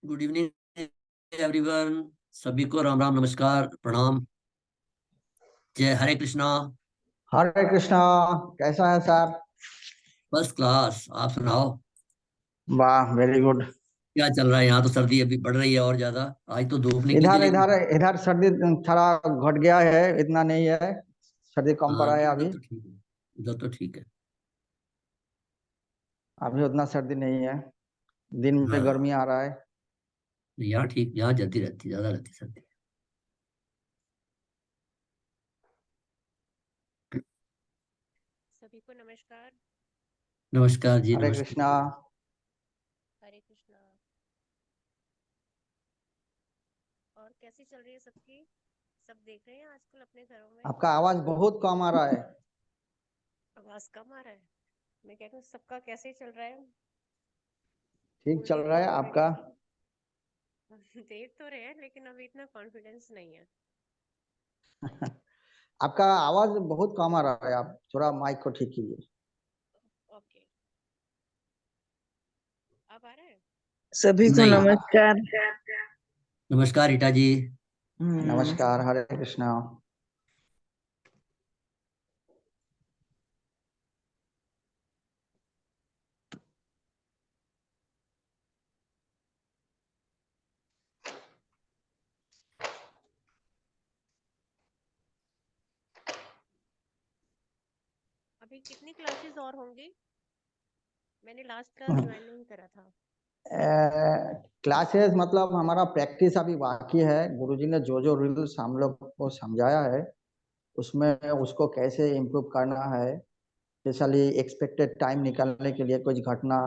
Good evening everyone. सभी को राम राम, नमस्कार, प्रणाम। जय हरे कृष्णा। हरे कृष्णा। कैसा है सर? First class. आप सुनाओ, वाह, वेरी गुड। क्या चल रहा है? यहाँ तो सर्दी अभी बढ़ रही है और ज्यादा। आज तो धूप निकली थी इधर लेकिन। इधर इधर सर्दी थोड़ा घट गया है, इतना नहीं है। सर्दी कम हाँ पड़ा है नहीं, अभी। उधर तो ठीक है। उधर तो ठीक है। अभी उतना सर्दी नहीं है। दिन में हाँ, गर्मी आ रहा है। यहाँ ठीक, यहाँ जलती रहती, ज्यादा रहती सर्दी। सभी को नमस्कार। नमस्कार जी, हरे नमस्कार। कृष्णा। हरे कृष्णा। और कैसी चल रही है सबकी? सब देख रहे हैं आजकल अपने घरों में? आपका आवाज बहुत कम आ रहा है। आवाज कम आ रहा है? मैं कह रही हूँ सबका कैसे चल रहा है? ठीक फुल चल डे रहा है कंप्लीट आपका? देख तो रहे हैं लेकिन अभी इतना कॉन्फिडेंस नहीं है। आपका आवाज बहुत कम आ रहा है, आप थोड़ा माइक को ठीक कीजिए। ओके, अब आ रहा है? सभी को नहीं। नमस्कार। नमस्कार रीटा जी। नमस्कार, हरे कृष्णा। अभी कितनी क्लासेस और होंगी? मैंने लास्ट क्लास ज्वाइन नहीं करा था। क्लासेस मतलब हमारा प्रैक्टिस अभी बाकी है। गुरुजी ने जो जो रूल्स हम लोग को समझाया है उसमें उसको कैसे इम्प्रूव करना है, स्पेशली एक्सपेक्टेड टाइम निकालने के लिए, कुछ घटना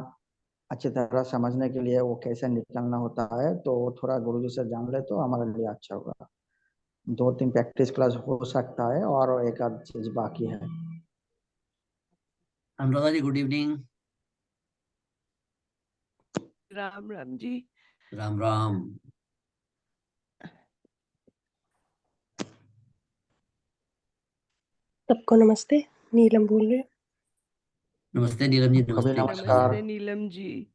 अच्छी तरह समझने के लिए वो कैसे निकलना होता है, तो थोड़ा गुरुजी से जान ले तो हमारे लिए अच्छा होगा। 2-3 प्रैक्टिस क्लास हो सकता है और एक आध चीज बाकी है। अनुराधा जी, गुड इवनिंग। राम राम जी। राम राम। सबको नमस्ते। नीलम बोल रही हूँ। नमस्ते नीलम जी, कभी नमस्ते। नमस्कार। नमस्ते नीलम जी।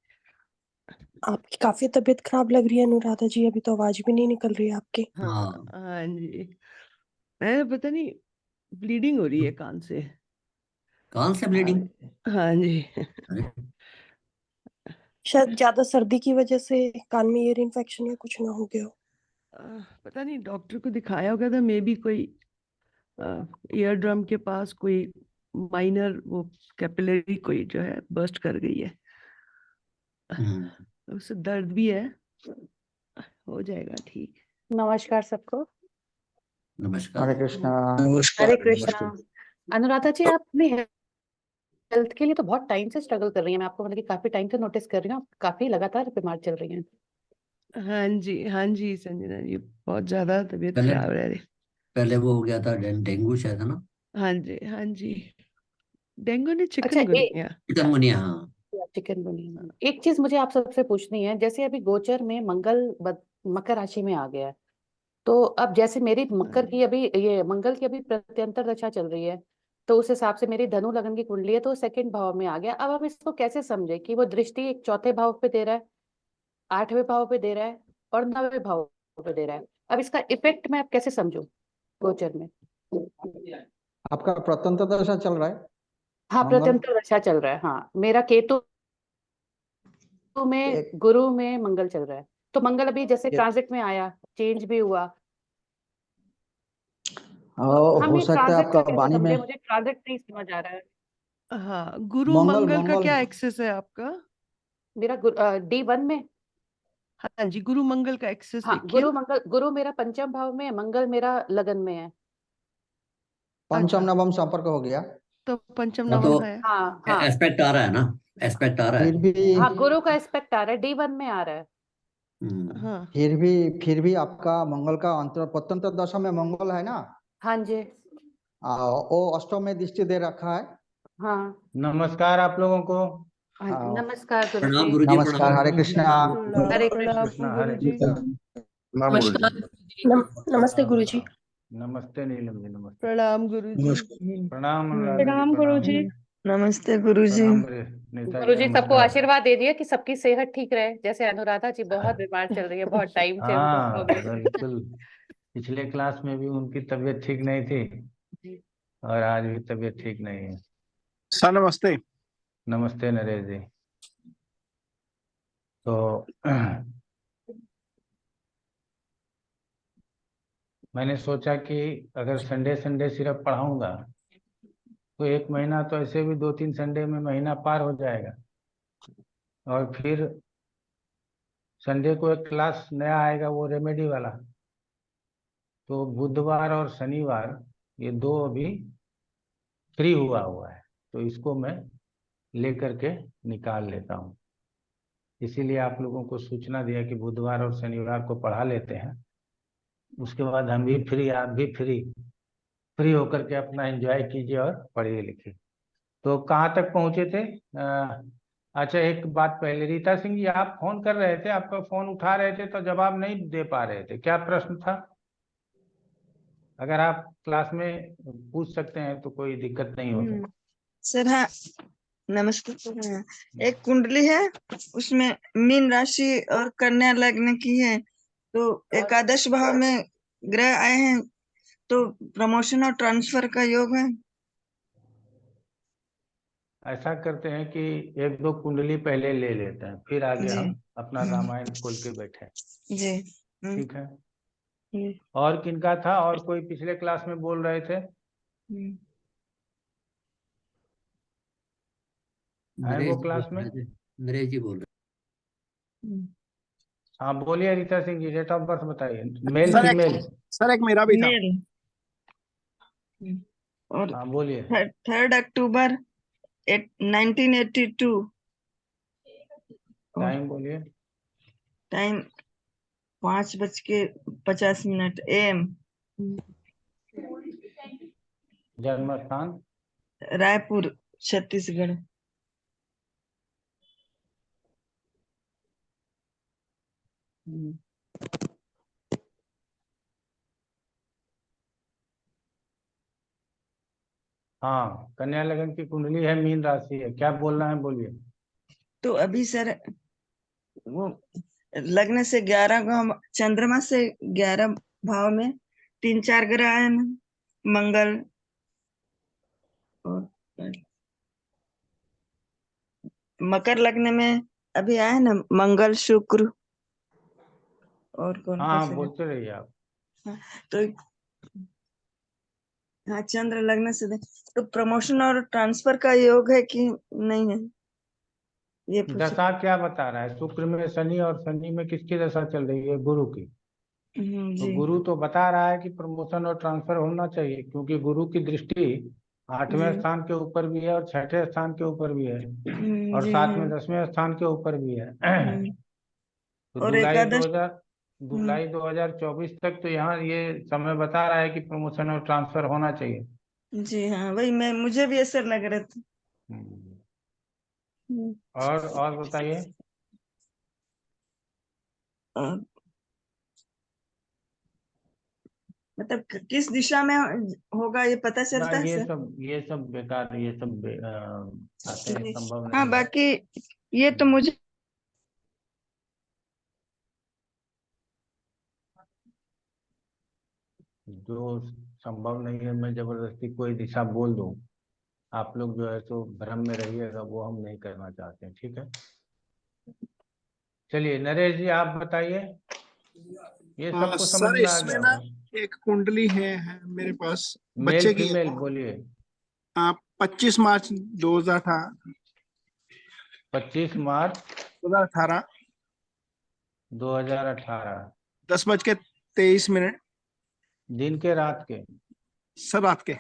आपकी काफी तबीयत खराब लग रही है अनुराधा जी, अभी तो आवाज भी नहीं निकल रही है आपकी। हाँ हाँ। हाँ जी। पता नहीं, ब्लीडिंग हो रही है कान से। कान से ब्लीडिंग? हाँ जी। अरे, शायद ज्यादा सर्दी की वजह से कान में ईयर इन्फेक्शन या कुछ ना हो गया हो। पता नहीं, डॉक्टर को दिखाया होगा था, मे बी कोई ईयर ड्रम के पास कोई माइनर वो कैपिलरी कोई जो है बर्स्ट कर गई है। उससे दर्द भी है, हो जाएगा ठीक। नमस्कार सबको। नमस्कार। हरे कृष्णा। हरे कृष्णा। अनुराधा जी, आप अपनी हेल्थ के लिए तो बहुत टाइम से स्ट्रगल कर रही हैं। मैं आपको मतलब कि काफी टाइम से नोटिस कर रही हूँ, आप काफी लगातार बीमार चल रही हैं। हाँ जी संजना जी, बहुत ज्यादा तबीयत पहले खराब रह रही। पहले वो हो गया था, डेंगू शायद, है ना? हाँ जी। डेंगू ने अच्छा, चिकनगुनिया। चिकनगुनिया, हाँ। चिकनगुनिया। एक चीज मुझे आप सबसे पूछनी है, जैसे अभी गोचर में मंगल मकर राशि में आ गया है, तो अब जैसे मेरी मकर की अभी ये मंगल की अभी प्रत्यंतर दशा चल रही है, तो उस हिसाब से मेरी धनु लगन की कुंडली है, तो सेकंड भाव में आ गया। अब हम इसको कैसे समझे कि वो दृष्टि एक चौथे भाव पे दे रहा है, 8वें भाव पे दे रहा है और 9वें भाव पे दे रहा है। अब इसका इफेक्ट मैं अब कैसे समझूं गोचर में? आपका प्रत्यंतर दशा चल रहा है? हाँ, मंगल प्रत्यंतर दशा चल रहा है। हाँ, मेरा केतु में, एक गुरु में मंगल चल रहा है। तो मंगल अभी जैसे एक ट्रांजिट में आया, चेंज भी हुआ। हम हो ये सकता है ट्रांजिट आपका का कैसे वाणी में समझे? मुझे ट्रांजिट नहीं समझ आ रहा है। हाँ, गुरु मंगल मंगल का मंगल क्या एक्सेस है आपका? मेरा D1 में। हाँ जी, गुरु मंगल का एक्सेस हाँ, लिखिए। गुरु मेरा पंचम भाव में है, मंगल मेरा लगन में है। पंचम अच्छा, नवम संपर्क हो गया। तो पंचम हाँ, नवम तो है। हाँ हाँ एस्पेक्ट आ रहा है ना? एस्पेक्ट आ रहा फिर है। भी हाँ, गुरु का एस्पेक्ट आ रहा है, D1 में आ रहा है। हम्म। हाँ फिर भी फिर भी आपका मंगल का अंतर प्रत्यंतर दशा में मंगल है ना। हाँ जी। वो अष्टम में दृष्टि दे रखा है। हाँ नमस्कार आप लोगों को। हाँ, हाँ, नमस्कार गुरु प्रणाम जी। गुरु जी, नमस्कार, प्रणाम। हरे कृष्णा। प्रणाम गुरु जी। प्रणाम हरे प्रणाम कृष्ण। गुरु जी। नमस्कार गुरुजी। नमस्ते गुरुजी। नमस्ते नीलम जी, नमस्ते। प्रणाम गुरु जी। प्रणाम अनुराधा जी, प्रणाम गुरु प्रणाम। जी। नमस्ते गुरुजी। प्रणाम नेताजी, गुरुजी सबको नमस्कार। आशीर्वाद दे दिए कि सबकी सेहत ठीक रहे। जैसे अनुराधा जी बहुत बीमार चल रही है, बहुत टाइम से उनको हाँ प्रॉब्लम है। बिल्कुल, पिछले क्लास में भी उनकी तबीयत ठीक नहीं थी जी। और आज भी तबीयत ठीक नहीं है। सर नमस्ते। नमस्ते नरेश जी। तो मैंने सोचा कि अगर संडे संडे सिर्फ पढ़ाऊंगा तो एक महीना तो ऐसे भी 2-3 संडे में महीना पार हो जाएगा, और फिर संडे को एक क्लास नया आएगा, वो रेमेडी वाला। तो बुधवार और शनिवार ये दो अभी फ्री हुआ है, तो इसको मैं लेकर के निकाल लेता हूँ। इसीलिए आप लोगों को सूचना दिया कि बुधवार और शनिवार को पढ़ा लेते हैं, उसके बाद हम भी फ्री, आप भी फ्री फ्री होकर के अपना एंजॉय कीजिए और पढ़िए लिखिए। तो कहाँ तक पहुँचे थे? अच्छा, एक बात पहले, रीता सिंह जी आप फोन कर रहे थे, आपका फोन उठा रहे थे तो जवाब नहीं दे पा रहे थे, क्या प्रश्न था? अगर आप क्लास में पूछ सकते हैं तो कोई दिक्कत नहीं होगी। सर हाँ, नमस्ते सर। हाँ, एक कुंडली है, उसमें मीन राशि और कन्या लग्न की है, तो एकादश भाव में ग्रह आए हैं, तो प्रमोशन और ट्रांसफर का योग है। ऐसा करते हैं कि एक दो कुंडली पहले ले लेते हैं, फिर आगे जी। हम अपना रामायण खोल के बैठे। जी। ठीक है। जी। और किनका था? और कोई पिछले क्लास में बोल रहे थे? हैं नरेश वो जी बोल क्लास में? रहे थे, नरेश जी बोल रहे हाँ बोलिए Rita Singh ji, date of birth बताइए, मेल सर फीमेल। एक मेरा भी था। मेल। और हाँ बोलिए। 3 अक्टूबर 1982। टाइम बोलिए। Time 5:50 AM। जन्म स्थान? रायपुर, छत्तीसगढ़। हाँ, कन्या लगन की कुंडली है, मीन राशि है, क्या बोलना है बोलिए। तो अभी सर वो लग्न से 11 भाव, चंद्रमा से 11 भाव में 3-4 ग्रह आए हैं, मंगल और मकर लग्न में अभी आए ना, मंगल शुक्र और कौन हाँ से है? बोलते रहिए आप। तो हाँ, चंद्र लग्न से तो प्रमोशन और ट्रांसफर का योग है कि नहीं है, ये पूछ। दशा क्या बता रहा है? शुक्र में शनि, और शनि में किसकी दशा चल रही है? गुरु की। तो जी। गुरु तो बता रहा है कि प्रमोशन और ट्रांसफर होना चाहिए, क्योंकि गुरु की दृष्टि 8वें जी। स्थान के ऊपर भी है और 6ठे स्थान के ऊपर भी है, और जी साथ में हाँ। 10वें स्थान के ऊपर भी है। तो और एकादश। जुलाई 2024 तक तो यहाँ ये समय बता रहा है कि प्रमोशन और ट्रांसफर होना चाहिए। जी हाँ, वही मुझे भी ऐसा लग रहा था। और बताइए। और मतलब किस दिशा में होगा ये पता ना चलता है सर? ये सब बेकार, ये सब बातें जी। संभव हाँ, नहीं है। बाकी ये तो मुझे जो संभव नहीं है मैं जबरदस्ती कोई दिशा बोल दूं, आप लोग जो है तो भ्रम में रहिएगा, वो हम नहीं करना चाहते हैं। ठीक है, चलिए नरेश जी आप बताइए, ये सबको समझ सर में आ इसमें गया ना होगा। एक कुंडली है मेरे पास, मेल बच्चे की। फीमेल बोलिए। 25 मार्च 2018। 25 मार्च 2018 2018। 10:23। दिन के रात के? सर रात के।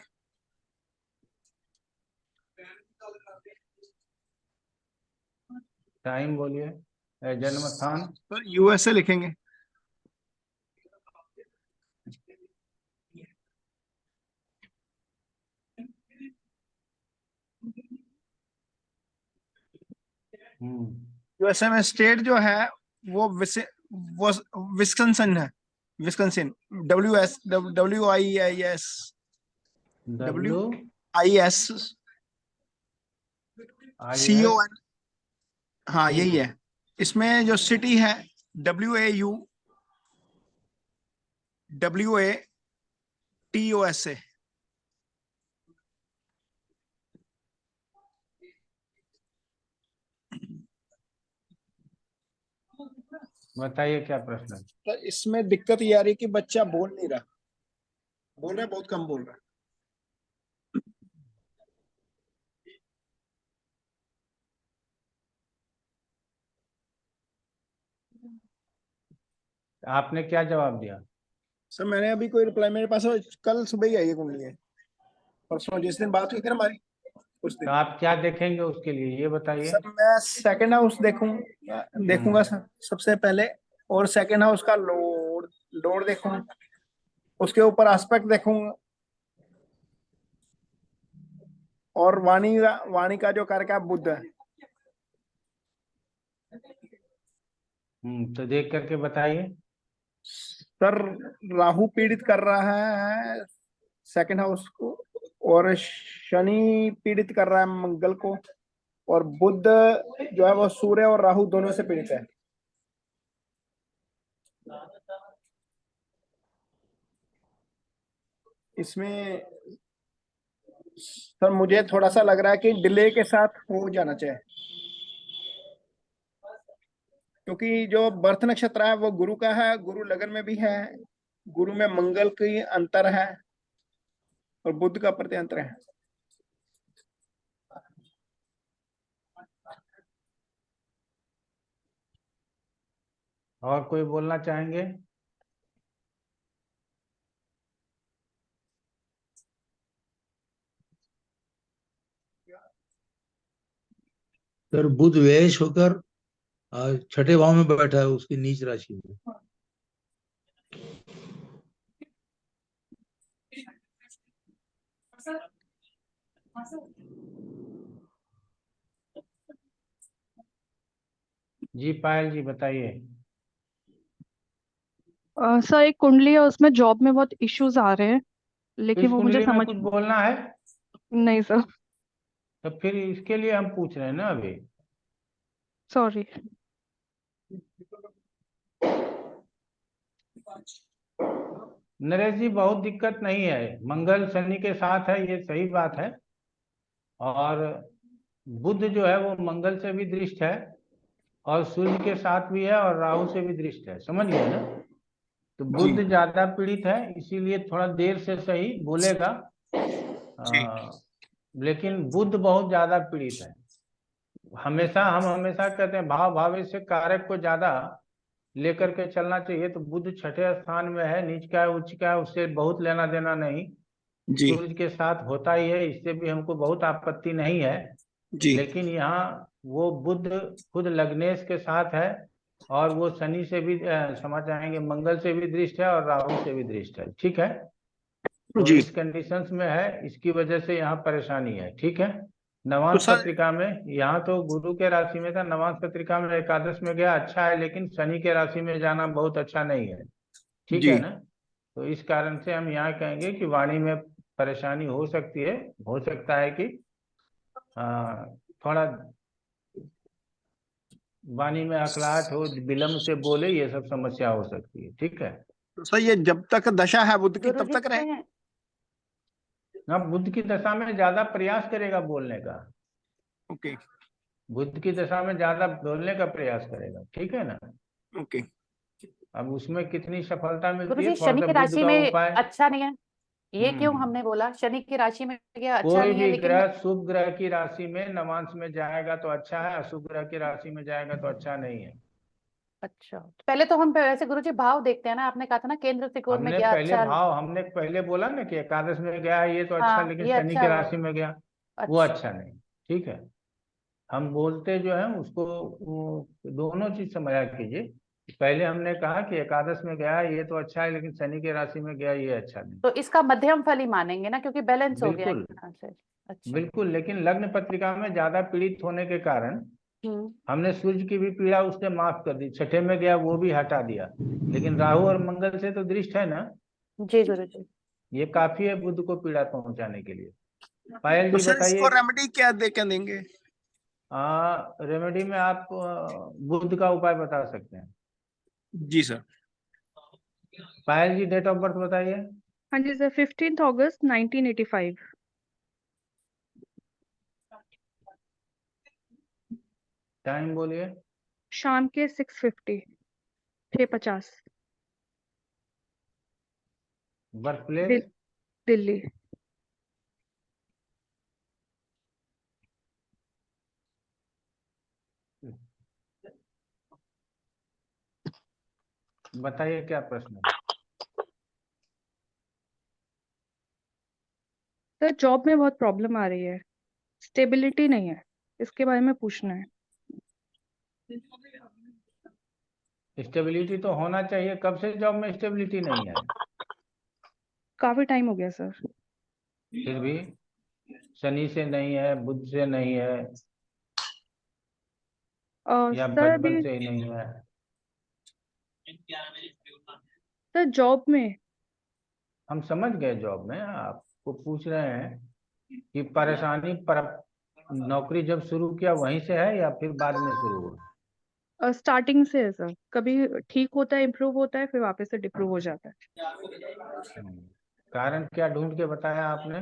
टाइम बोलिए। जन्म स्थान? सर USA लिखेंगे। USA में स्टेट जो है वो विस्कंसिन है। विस्कंसिन, WIS। डब्ल्यू WIS CON, हाँ यही है। इसमें जो सिटी है WAUWATOSA। बताइए क्या प्रश्न है? तो इसमें दिक्कत ये आ रही है कि बच्चा बोल नहीं रहा, बोल रहा है बहुत कम बोल रहा है। आपने क्या जवाब दिया? सर मैंने अभी कोई रिप्लाई, मेरे पास कल सुबह ही आई है कुंडली है, परसों जिस दिन बात हुई थी ना हमारी उस तो दिन। आप क्या देखेंगे उसके लिए ये बताइए। सर मैं सेकंड हाउस देखूंगा सर सबसे पहले, और सेकंड हाउस का लोड देखूंगा, उसके ऊपर एस्पेक्ट देखूंगा, और वाणी का जो कारक है बुध है। तो देख करके बताइए। सर राहु पीड़ित कर रहा है सेकंड हाउस को, और शनि पीड़ित कर रहा है मंगल को, और बुध जो है वो सूर्य और राहु दोनों से पीड़ित है। इसमें सर मुझे थोड़ा सा लग रहा है कि डिले के साथ हो जाना चाहिए, क्योंकि जो बर्थ नक्षत्र है वो गुरु का है, गुरु लगन में भी है, गुरु में मंगल की अंतर है और बुध का प्रत्यंतर है। और कोई बोलना चाहेंगे? सर बुध व्ययश होकर छठे भाव में बैठा है उसकी नीच राशि में। जी पायल जी बताइए। सर एक कुंडली है, उसमें जॉब में बहुत इश्यूज आ रहे हैं, लेकिन इस वो मुझे कुंडली में समझ कुछ बोलना है? नहीं सर, तो फिर इसके लिए हम पूछ रहे हैं ना अभी। सॉरी। नरेश जी बहुत दिक्कत नहीं है, मंगल शनि के साथ है ये सही बात है, और बुध जो है वो मंगल से भी दृष्ट है और सूर्य के साथ भी है और राहु से भी दृष्ट है, समझ गए ना? तो बुध ज्यादा पीड़ित है, इसीलिए थोड़ा देर से सही बोलेगा, लेकिन बुध बहुत ज्यादा पीड़ित है। हम हमेशा कहते हैं भाव भावेश से कारक को ज्यादा लेकर के चलना चाहिए। तो बुध छठे स्थान में है, नीच का है उच्च का है, उससे बहुत लेना देना नहीं, जी सूर्य के साथ होता ही है, इससे भी हमको बहुत आपत्ति नहीं है। जी लेकिन यहाँ वो बुध खुद लग्नेश के साथ है और वो शनि से भी क्षमा चाहेंगे मंगल से भी दृष्ट है और राहु से भी दृष्ट है, ठीक है? तो जी। इस कंडीशंस में है, इसकी वजह से यहाँ परेशानी है, ठीक है? तो नवांश सर पत्रिका में यहाँ तो गुरु के राशि में था, नवांश पत्रिका में एकादश में गया अच्छा है, लेकिन शनि के राशि में जाना बहुत अच्छा नहीं है, ठीक जी है ना? तो इस कारण से हम यहाँ कहेंगे कि वाणी में परेशानी हो सकती है, हो सकता है कि थोड़ा वाणी में अकलाहट हो, विलम्ब से बोले, ये सब समस्या हो सकती है, ठीक है? तो सर ये जब तक दशा है बुध की तब गुरुजी तक रहे। इसमें अब बुध की दशा में ज्यादा प्रयास करेगा बोलने का, ओके बुध की दशा में ज्यादा बोलने का प्रयास करेगा, ठीक है ना? ओके। अब उसमें कितनी सफलता मिलती गुरुजी है, थोड़ा शनि सा की बुध राशि का में उपाय। अच्छा नहीं है, ये क्यों हम्म हमने बोला शनि की राशि में गया अच्छा कोई नहीं है, भी लेकिन ग्रह शुभ ग्रह की राशि में नवांश में जाएगा तो अच्छा है, अशुभ ग्रह की राशि में जाएगा तो अच्छा नहीं है। अच्छा तो पहले तो हम वैसे गुरुजी भाव देखते हैं ना, आपने कहा था ना केंद्र त्रिकोण में गया अच्छा। हमने पहले बोला ना कि एकादश में गया है ये तो अच्छा, हाँ लेकिन ये शनि अच्छा की है, राशि में गया वो अच्छा अच्छा नहीं, ठीक है? हम बोलते जो है उसको वो दोनों चीज समझा कीजिए। पहले हमने कहा कि एकादश में गया है ये तो अच्छा है, लेकिन शनि की राशि में गया ये अच्छा नहीं। तो इसका मध्यम फल ही मानेंगे ना, क्योंकि बैलेंस हो गया बिल्कुल एक तरह से। अच्छा बिल्कुल, लेकिन लग्न पत्रिका में ज्यादा पीड़ित होने के कारण हम्म हमने सूर्य की भी पीड़ा उसने माफ कर दी, छठे में गया वो भी हटा दिया, लेकिन राहु और मंगल से तो दृष्ट है ना, जी गुरुजी। ये काफी है बुध को पीड़ा पहुंचाने के लिए। पायल तो जी सर इसको बताइए। रेमेडी क्या दे के देंगे? रेमेडी में आप बुध का उपाय बता सकते हैं। जी sir. Payal ji date of birth बताइए। हाँ जी सर, 15th अगस्त 1985। टाइम बोलिए। शाम के 6:50, 6:50। Birth place. दिल्ली। बताइए क्या प्रश्न है। सर जॉब में बहुत प्रॉब्लम आ रही है, स्टेबिलिटी नहीं है, इसके बारे में पूछना है। स्टेबिलिटी तो होना चाहिए, कब से जॉब में स्टेबिलिटी नहीं है? काफी टाइम हो गया सर। फिर भी शनि से नहीं है, बुध से नहीं है, या सर बचपन अभी से ही नहीं है? सर जॉब में हम समझ गए, जॉब में आपको पूछ रहे हैं कि परेशानी पर नौकरी जब शुरू किया वहीं से है या फिर बाद में शुरू हुआ? स्टार्टिंग से है सर, कभी ठीक होता है, इम्प्रूव होता है, फिर वापस से डिप्रूव हो जाता है। कारण क्या ढूंढ के बताया आपने?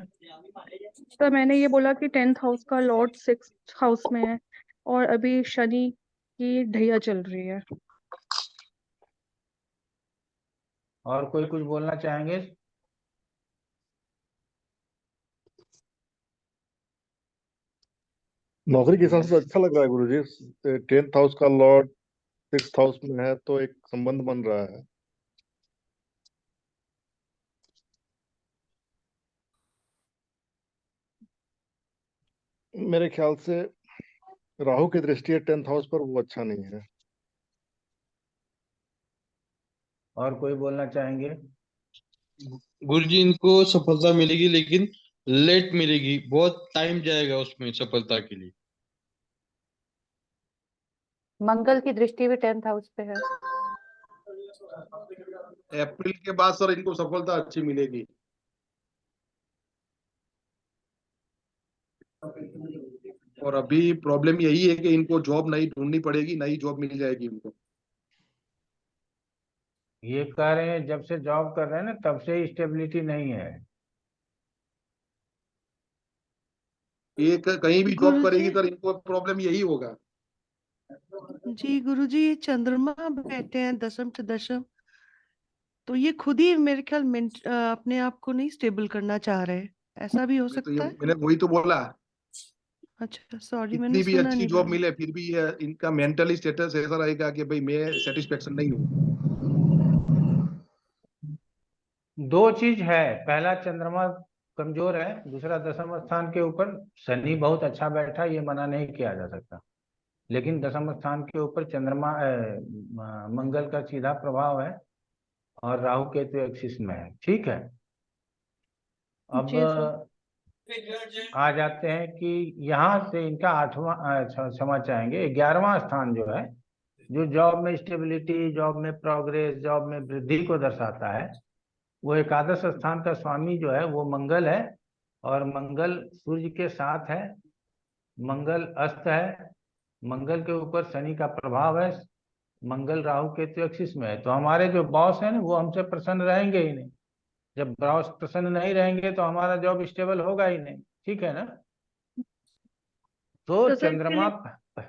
सर मैंने ये बोला कि 10th हाउस का लॉर्ड 6th हाउस में है, और अभी शनि की ढैया चल रही है। और कोई कुछ बोलना चाहेंगे? नौकरी के हिसाब से अच्छा लग रहा है गुरुजी। 10th हाउस का लॉर्ड 6th हाउस में है तो एक संबंध बन रहा है। मेरे ख्याल से राहु की दृष्टि है 10th हाउस पर, वो अच्छा नहीं है। और कोई बोलना चाहेंगे? गुरुजी इनको सफलता मिलेगी लेकिन लेट मिलेगी, बहुत टाइम जाएगा उसमें सफलता के लिए। मंगल की दृष्टि भी 10th हाउस पे है। अप्रैल के बाद सर इनको सफलता अच्छी मिलेगी। और अभी प्रॉब्लम यही है कि इनको जॉब नई ढूंढनी पड़ेगी, नई जॉब मिल जाएगी इनको। ये कह रहे हैं जब से जॉब कर रहे हैं ना तब से स्टेबिलिटी नहीं है। ये कहीं भी जॉब गुरुजी करेगी तो इनको प्रॉब्लम यही होगा। जी गुरुजी, ये चंद्रमा बैठे हैं दशम से दशम, तो ये खुद ही मेरे ख्याल अपने आप को नहीं स्टेबल करना चाह रहे हैं, ऐसा भी हो तो ये सकता है। मैंने वही तो बोला, अच्छा सॉरी, मैंने कितनी भी सुना अच्छी नहीं जॉब मैम। मिले फिर भी इनका मेंटली स्टेटस ऐसा रहेगा कि भाई मैं सेटिस्फेक्शन नहीं हूँ। दो चीज है, पहला चंद्रमा कमजोर है, दूसरा दशम स्थान के ऊपर शनि बहुत अच्छा बैठा, ये मना नहीं किया जा सकता, लेकिन दशम स्थान के ऊपर चंद्रमा मंगल का सीधा प्रभाव है और राहु केतु एक्सिस में है। ठीक है, अब जी सर। आ जाते हैं कि यहाँ से इनका 8वां क्षमा चाहेंगे 11वां स्थान जो है, जो जॉब में स्टेबिलिटी, जॉब में प्रोग्रेस, जॉब में वृद्धि को दर्शाता है, वो एकादश स्थान का स्वामी जो है वो मंगल है, और मंगल सूर्य के साथ है, मंगल अस्त है, मंगल के ऊपर शनि का प्रभाव है, मंगल राहु केतु एक्सिस में है। तो हमारे जो बॉस है ना वो हमसे प्रसन्न रहेंगे ही नहीं, जब बॉस प्रसन्न नहीं रहेंगे तो हमारा जॉब स्टेबल होगा ही नहीं। ठीक है ना? तो तो सर इसके चंद्रमा लिए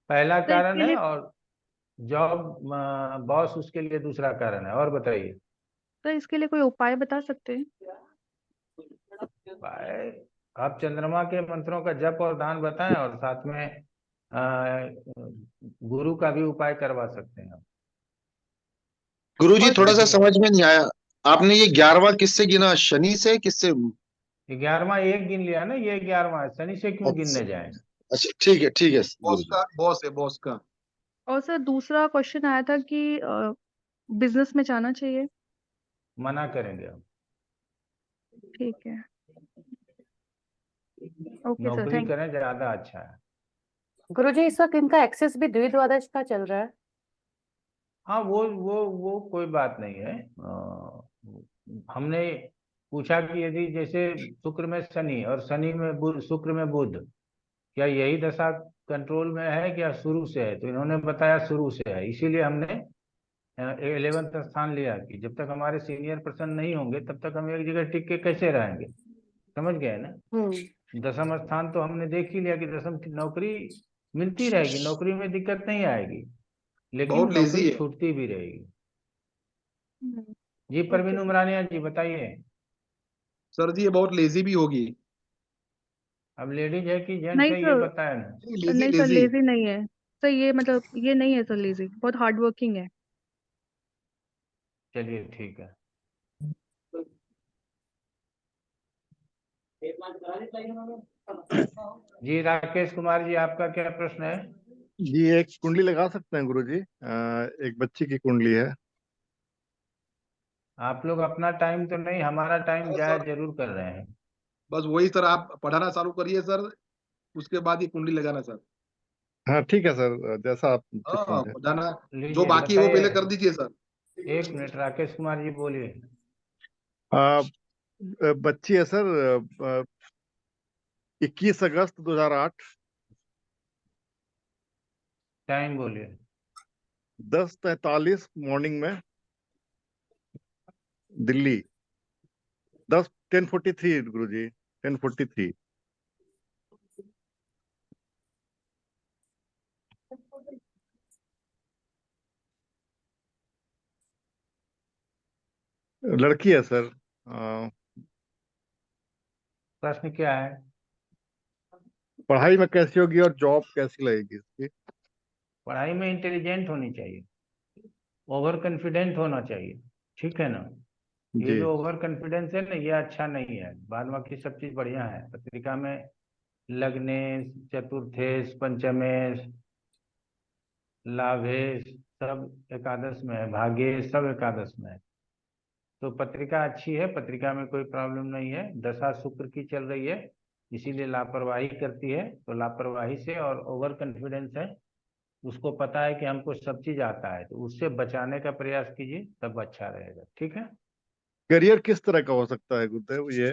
पहला सर कारण इसके है लिए और जॉब बॉस उसके लिए दूसरा कारण है। और बताइए। सर इसके लिए कोई उपाय बता सकते हैं? भाई, आप चंद्रमा के मंत्रों का जप और दान बताएं, और साथ में गुरु का भी उपाय करवा सकते हैं आप। गुरुजी और थोड़ा सर सा समझ में नहीं आया, आपने ये 11वां किससे गिना? शनि से किससे? 11वां एक गिन लिया ना, ये 11वां है, शनि से क्यों अच्छा गिनने जाए? अच्छा, ठीक है ठीक है बॉस गुरुजी। का बॉस है, बॉस का। और सर दूसरा क्वेश्चन आया था कि बिजनेस में जाना चाहिए। मना करेंगे हम। ठीक है, ओके सर, नौकरी थैंक करें ज्यादा अच्छा है। गुरुजी इस वक्त इनका एक्सेस भी द्विद्वादश का चल रहा है। हाँ, वो कोई बात नहीं है। हमने पूछा कि यदि जैसे शुक्र में शनि और शनि में बुध, शुक्र में बुध, क्या यही दशा कंट्रोल में है क्या शुरू से है, तो इन्होंने बताया शुरू से है, इसीलिए हमने 11th स्थान लिया कि जब तक हमारे सीनियर पर्सन नहीं होंगे तब तक हम एक जगह टिक के कैसे रहेंगे, समझ गए ना। 10th स्थान तो हमने देख ही लिया कि 10th की नौकरी मिलती रहेगी, नौकरी में दिक्कत नहीं आएगी, लेकिन बहुत लेजी नौकरी है छूटती भी रहेगी। जी ओके परवीन सर। उमरानिया जी बताइए। सर जी, ये बहुत लेजी भी होगी। अब लेडीज है कि जेंट्स नहीं है ये सर, बताया ना। लेजी नहीं सर, लेजी। लेजी नहीं है सर, ये मतलब ये नहीं है सर, लेजी बहुत हार्ड वर्किंग है। चलिए ठीक है। जी राकेश कुमार जी आपका क्या प्रश्न है। जी एक कुंडली लगा सकते हैं गुरुजी, एक बच्ची की कुंडली है। आप लोग अपना टाइम तो नहीं, हमारा टाइम हाँ जाया सर, जरूर कर रहे हैं। बस वही सर, आप पढ़ाना चालू करिए सर, उसके बाद ही कुंडली लगाना सर। हाँ ठीक है सर, जैसा आप उचित हाँ, समझे। पढ़ाना जो लीजिए बाकी है वो बताइए। पहले कर दीजिए सर। 1 मिनट राकेश कुमार जी बोलिए। आ, बच्ची है सर, 21 अगस्त 2008, टाइम बोलिए। 10:43 मॉर्निंग में, दिल्ली। 10:43 गुरुजी, 10:43। लड़की है सर। प्रश्न क्या है। पढ़ाई में कैसी होगी और जॉब कैसी लगेगी इसकी? पढ़ाई में इंटेलिजेंट होनी चाहिए, ओवर कॉन्फिडेंट होना चाहिए, ठीक है ना। ये जी जो ओवर कॉन्फिडेंस है ना ये अच्छा नहीं है, बाद बाकी सब चीज बढ़िया है। पत्रिका में लग्नेश, चतुर्थेश, पंचमेश, लाभेश सब एकादश में है, भाग्येश सब एकादश में है। तो पत्रिका अच्छी है, पत्रिका में कोई प्रॉब्लम नहीं है। दशा शुक्र की चल रही है, इसीलिए लापरवाही करती है, तो लापरवाही से और ओवर कॉन्फिडेंस है, उसको पता है कि हमको सब चीज आता है, तो उससे बचाने का प्रयास कीजिए तब अच्छा रहेगा, ठीक है। करियर किस तरह का हो सकता है गुरुदेव ये?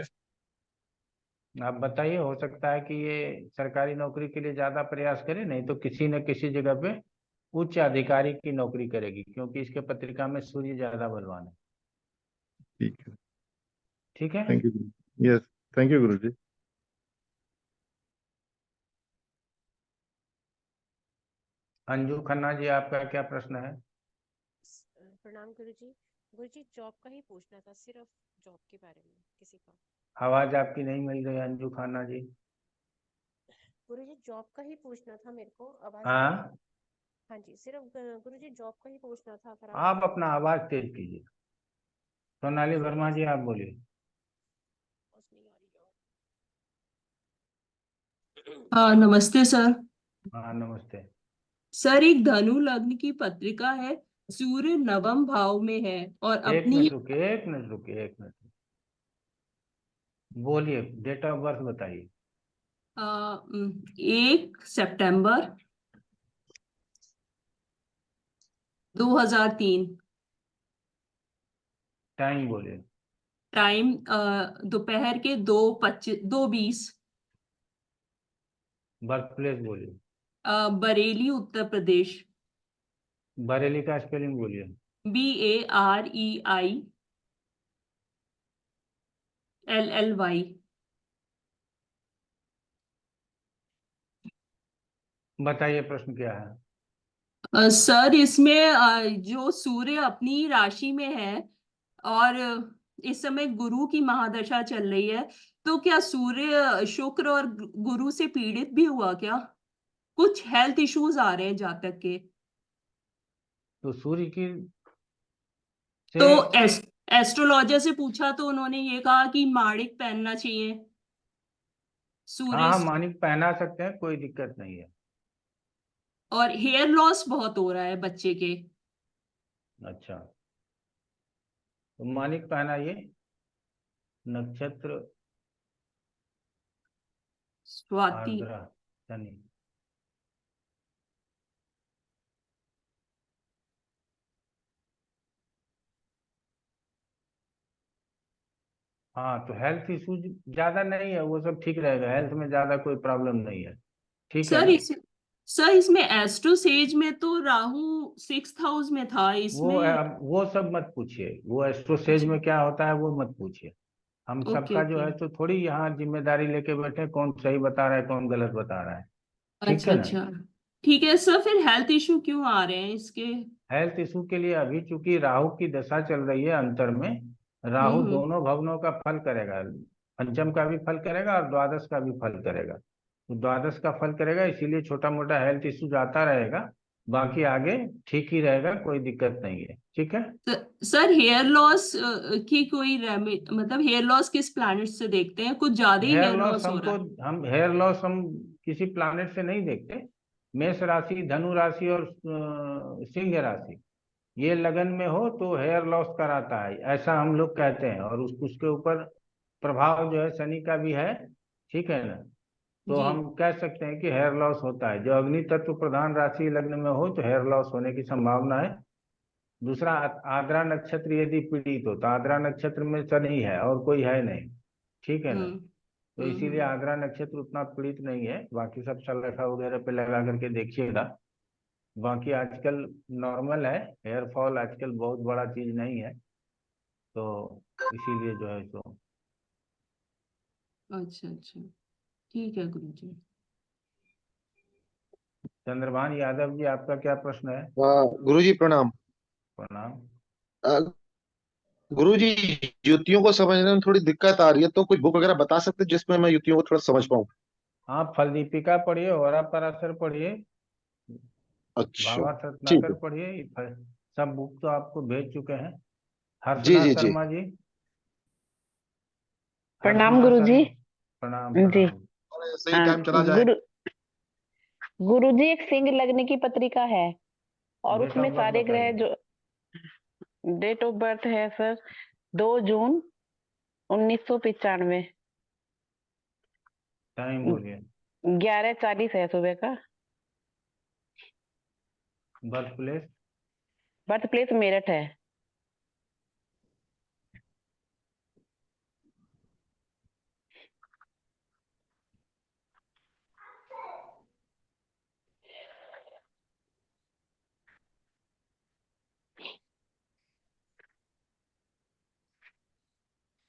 आप बताइए, हो सकता है कि ये सरकारी नौकरी के लिए ज्यादा प्रयास करे, नहीं तो किसी न किसी जगह पे उच्च अधिकारी की नौकरी करेगी, क्योंकि इसके पत्रिका में सूर्य ज्यादा बलवान है, ठीक है, ठीक है। Thank you. Yes, thank you Guruji. Anju Khanna ji आपका क्या प्रश्न है। प्रणाम गुरुजी। गुरुजी जॉब का ही पूछना था, सिर्फ जॉब के बारे में किसी का। आवाज आपकी नहीं मिल रही अंजू खन्ना जी। गुरुजी जॉब का ही पूछना था मेरे को, आवाज नहीं आ रही। हाँ, हाँ जी, सिर्फ गुरुजी जॉब का ही पूछना था, अगर आप आप बता अपना दें। आवाज तेज कीजिए। सोनाली वर्मा जी आप बोलिए। आवाज नहीं आ रही। हाँ नमस्ते सर। हाँ नमस्ते। सर एक धनु लग्न की पत्रिका है, सूर्य नवम भाव में है और एक अपनी मिनट रुकिए, एक मिनट रुकिए, एक मिनट बोलिए, डेट ऑफ बर्थ बताइए। 1 सितंबर 2003। टाइम बोलिए। टाइम दोपहर के 2:20। बर्थ प्लेस बोलिए। बरेली उत्तर प्रदेश। बरेली का स्पेलिंग बोलिए। BAREILLY। बताइए प्रश्न क्या है। सर इसमें जो सूर्य अपनी राशि में है और इस समय गुरु की महादशा चल रही है, तो क्या सूर्य शुक्र और गुरु से पीड़ित भी हुआ क्या? कुछ हेल्थ इश्यूज आ रहे हैं जातक के। तो सूर्य की से तो एस्ट्रोलॉजर से पूछा तो उन्होंने ये कहा कि माणिक पहनना चाहिए। हाँ सूर्य हाँ मानिक पहना सकते हैं, कोई दिक्कत नहीं है। और हेयर लॉस बहुत हो रहा है बच्चे के। अच्छा, तो मानिक पहनाइए। नक्षत्र स्वाति। आर्द्रा शनि। हाँ तो हेल्थ इश्यूज ज्यादा नहीं है, वो सब ठीक रहेगा, हेल्थ में ज्यादा कोई प्रॉब्लम नहीं है, ठीक है सर ना। सर इसमें एस्ट्रो सेज में तो राहु 6th हाउस में था, वो इसमें अब वो सब मत पूछिए, वो एस्ट्रोसेज अच्छा में क्या होता है वो मत पूछिए। हम ओके सबका जो ओके है तो थोड़ी यहाँ जिम्मेदारी लेके बैठे कौन सही बता रहा है कौन गलत बता रहा है, ठीक अच्छा है ना। अच्छा ठीक है सर। फिर हेल्थ इशू क्यों आ रहे हैं इसके? हेल्थ इशू के लिए अभी चूंकि राहु की दशा चल रही है अंतर में, राहु हम्म। दोनों भवनों का फल करेगा, पंचम का भी फल करेगा और द्वादश का भी फल करेगा। तो द्वादश का फल करेगा इसीलिए छोटा मोटा हेल्थ इशू आता रहेगा, बाकी आगे ठीक ही रहेगा, कोई दिक्कत नहीं है, ठीक है। सर हेयर लॉस की कोई मतलब हेयर लॉस किस प्लैनेट से देखते हैं? कुछ ज्यादा ही हेयर हेयर लॉस लॉस हो हमको, रहा है। हम हेयर लॉस हम किसी प्लानेट से नहीं देखते। मेष राशि, धनु राशि और सिंह राशि, ये लगन में हो तो हेयर लॉस कराता है, ऐसा हम लोग कहते हैं। और उसके ऊपर प्रभाव जो है शनि का भी है, ठीक है ना। तो जी। हम कह सकते हैं कि हेयर लॉस होता है। जो अग्नि तत्व प्रधान राशि लग्न में हो तो हेयर लॉस होने की संभावना है। दूसरा, आद्रा नक्षत्र यदि पीड़ित हो तो आद्रा नक्षत्र में शनि है और कोई है नहीं, ठीक है ना। हम्म तो इसीलिए हम्म। आद्रा नक्षत्र उतना पीड़ित नहीं है। बाकी सब सलरेखा वगैरह पे लगा करके देखिएगा। बाकी आजकल नॉर्मल है, हेयर फॉल आजकल बहुत बड़ा चीज नहीं है, तो इसीलिए जो है तो। अच्छा अच्छा ठीक है गुरुजी। चंद्रभान यादव जी, आपका क्या प्रश्न है? गुरुजी प्रणाम। प्रणाम। अ, गुरुजी, युतियों को समझने में थोड़ी दिक्कत आ रही है, तो कोई बुक वगैरह बता सकते हैं जिसमें मैं युतियों को थोड़ा समझ पाऊँ। आप फल दीपिका पढ़िए, होरा पराशर पढ़िए, अच्छा, भावार्थ ठीक रत्नाकर है। पढ़िए, सब बुक तो आपको भेज चुके हैं। जी हर्षना जी जी। शर्मा जी, प्रणाम हर्षना गुरुजी। शर्मा, प्रणाम जी। प्रणाम। सही टाइम चला जाए। गुरु गुरुजी, एक सिंह लग्न की पत्रिका है और डेट उसमें ऑफ बर्थ सारे ग्रह बताइए। जो डेट ऑफ बर्थ है सर 2 जून 1995। टाइम बोलिए। 11:40 है सुबह का। Birth place. Birth place Meerut है।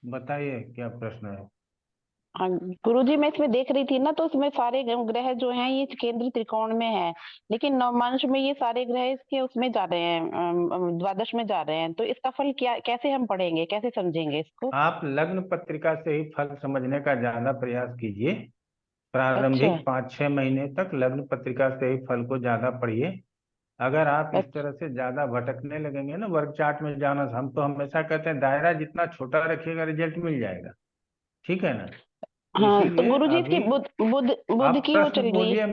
बताइए क्या प्रश्न है। हाँ, गुरुजी मैं इसमें देख रही थी ना, तो इसमें सारे ग्रह जो हैं ये केंद्र त्रिकोण में है, लेकिन नवमांश में ये सारे ग्रह इसके उसमें जा रहे हैं, द्वादश में जा रहे हैं। तो इसका फल क्या, कैसे हम पढ़ेंगे, कैसे समझेंगे इसको? आप लग्न पत्रिका से ही फल समझने का ज्यादा प्रयास कीजिए। अच्छा प्रारंभिक 5-6 महीने तक लग्न पत्रिका से ही फल को ज्यादा पढ़िए। अगर आप इस अच्छा। तरह से ज्यादा भटकने लगेंगे ना वर्ग चार्ट में जाना, हम तो हमेशा कहते हैं दायरा जितना छोटा रखिएगा रिजल्ट मिल जाएगा, ठीक है ना। तो हाँ, तो इसीलिए गुरुजी इसकी अभी बुध बुध बुध आप की वो चल रही है।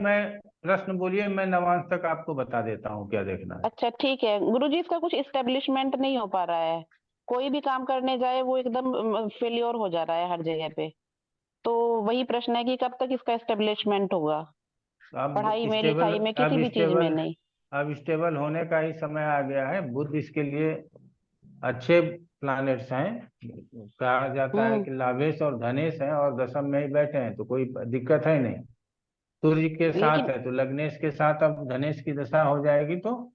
प्रश्न बोलिए, मैं नवांश तक आपको बता देता हूँ क्या देखना है। अच्छा ठीक है गुरुजी, इसका कुछ इस्टेब्लिशमेंट नहीं हो पा रहा है। कोई भी काम करने जाए वो एकदम फेल्योर हो जा रहा है हर जगह पे। तो वही प्रश्न है कि कब तक इसका इस्टेब्लिशमेंट होगा, अब पढ़ाई में, स्टेबल लिखाई में, अब किसी भी चीज में स्टेबल नहीं। अब स्टेबल होने का ही समय आ गया है। बुध इसके लिए अच्छे प्लैनेट्स हैं। कहा जाता है हम्म। कि लाभेश और धनेश हैं और दशम में ही बैठे हैं, तो कोई दिक्कत है नहीं। सूर्य के साथ लेकिन है तो लग्नेश के साथ अब धनेश की दशा हो जाएगी, तो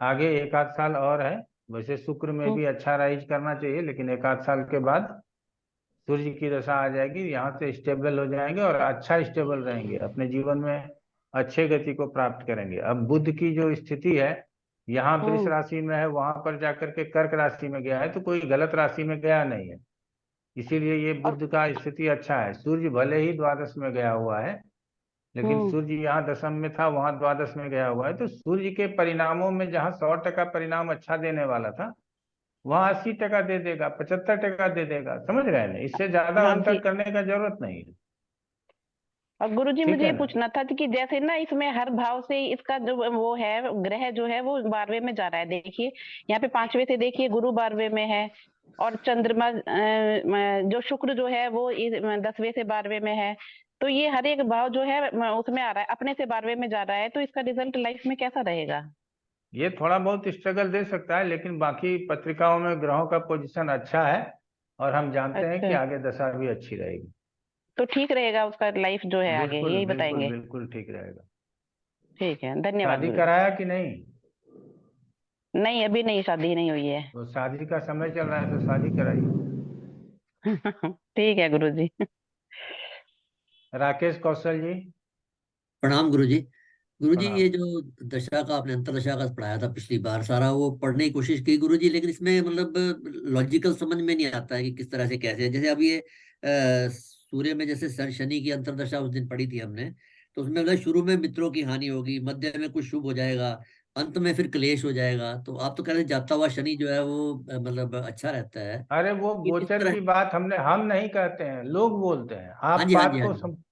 आगे 1 आध साल और है। वैसे शुक्र में हम्म भी अच्छा राइज करना चाहिए, लेकिन 1 आध साल के बाद सूर्य की दशा आ जाएगी, यहाँ से स्टेबल हो जाएंगे और अच्छा स्टेबल रहेंगे, अपने जीवन में अच्छे गति को प्राप्त करेंगे। अब बुध की जो स्थिति है, यहाँ वृष हम्म। राशि में है, वहां पर जाकर के कर्क राशि में गया है, तो कोई गलत राशि में गया नहीं है। इसीलिए ये और बुध का स्थिति अच्छा है। सूर्य भले ही द्वादश में गया हुआ है, लेकिन हम्म। सूर्य यहाँ दशम में था, वहां द्वादश में गया हुआ है, तो सूर्य के परिणामों में जहाँ 100% परिणाम अच्छा देने वाला था, वहां 80% दे देगा, 75% दे देगा। समझ रहे हैं ना, इससे ज्यादा हाँ अंतर जी। करने का जरूरत नहीं है, और गुरुजी ठीक मुझे है ये ना। पूछना था कि जैसे ना इसमें हर भाव से इसका जो वो है ग्रह जो है वो 12वें में जा रहा है। देखिए यहाँ पे 5वें से देखिए गुरु 12वें में है, और चंद्रमा जो शुक्र जो है वो 10वें से 12वें में है। तो ये हर एक भाव जो है उसमें आ रहा है, अपने से 12वें में जा रहा है। तो इसका रिजल्ट लाइफ में कैसा रहेगा? ये थोड़ा बहुत स्ट्रगल दे सकता है, लेकिन बाकी पत्रिकाओं में ग्रहों का पोजीशन अच्छा है और हम जानते हैं कि अच्छा, आगे दशा भी अच्छी रहेगी। तो ठीक रहेगा उसका लाइफ जो है आगे, बिल्कुल यही बिल्कुल बताएंगे। बिल्कुल ठीक रहेगा। ठीक है, धन्यवाद शादी गुरुजी। कराया कि नहीं? नहीं, अभी नहीं, शादी नहीं हुई है। तो शादी का समय चल रहा है तो शादी कराइए। ठीक है गुरुजी। राकेश कौशल जी। प्रणाम गुरुजी। गुरुजी, प्रणाम। ये जो दशा का आपने अंतरदशा का पढ़ाया था पिछली बार, सारा वो पढ़ने की कोशिश की गुरुजी, लेकिन इसमें मतलब लॉजिकल समझ में नहीं आता है कि किस तरह से कैसे, जैसे अब ये सूर्य में जैसे शनि की अंतरदशा उस दिन पढ़ी थी हमने, तो उसमें मतलब शुरू में मित्रों की हानि होगी, मध्य में कुछ शुभ हो जाएगा, अंत में फिर क्लेश हो जाएगा। तो आप तो कह रहे हैं जाता हुआ शनि जो है वो मतलब अच्छा रहता है, अरे वो इस गोचर तरह। की बात हम नहीं कहते हैं, लोग बोलते हैं। हाँ आप जी, हाँ जी, बात हाँ को जी।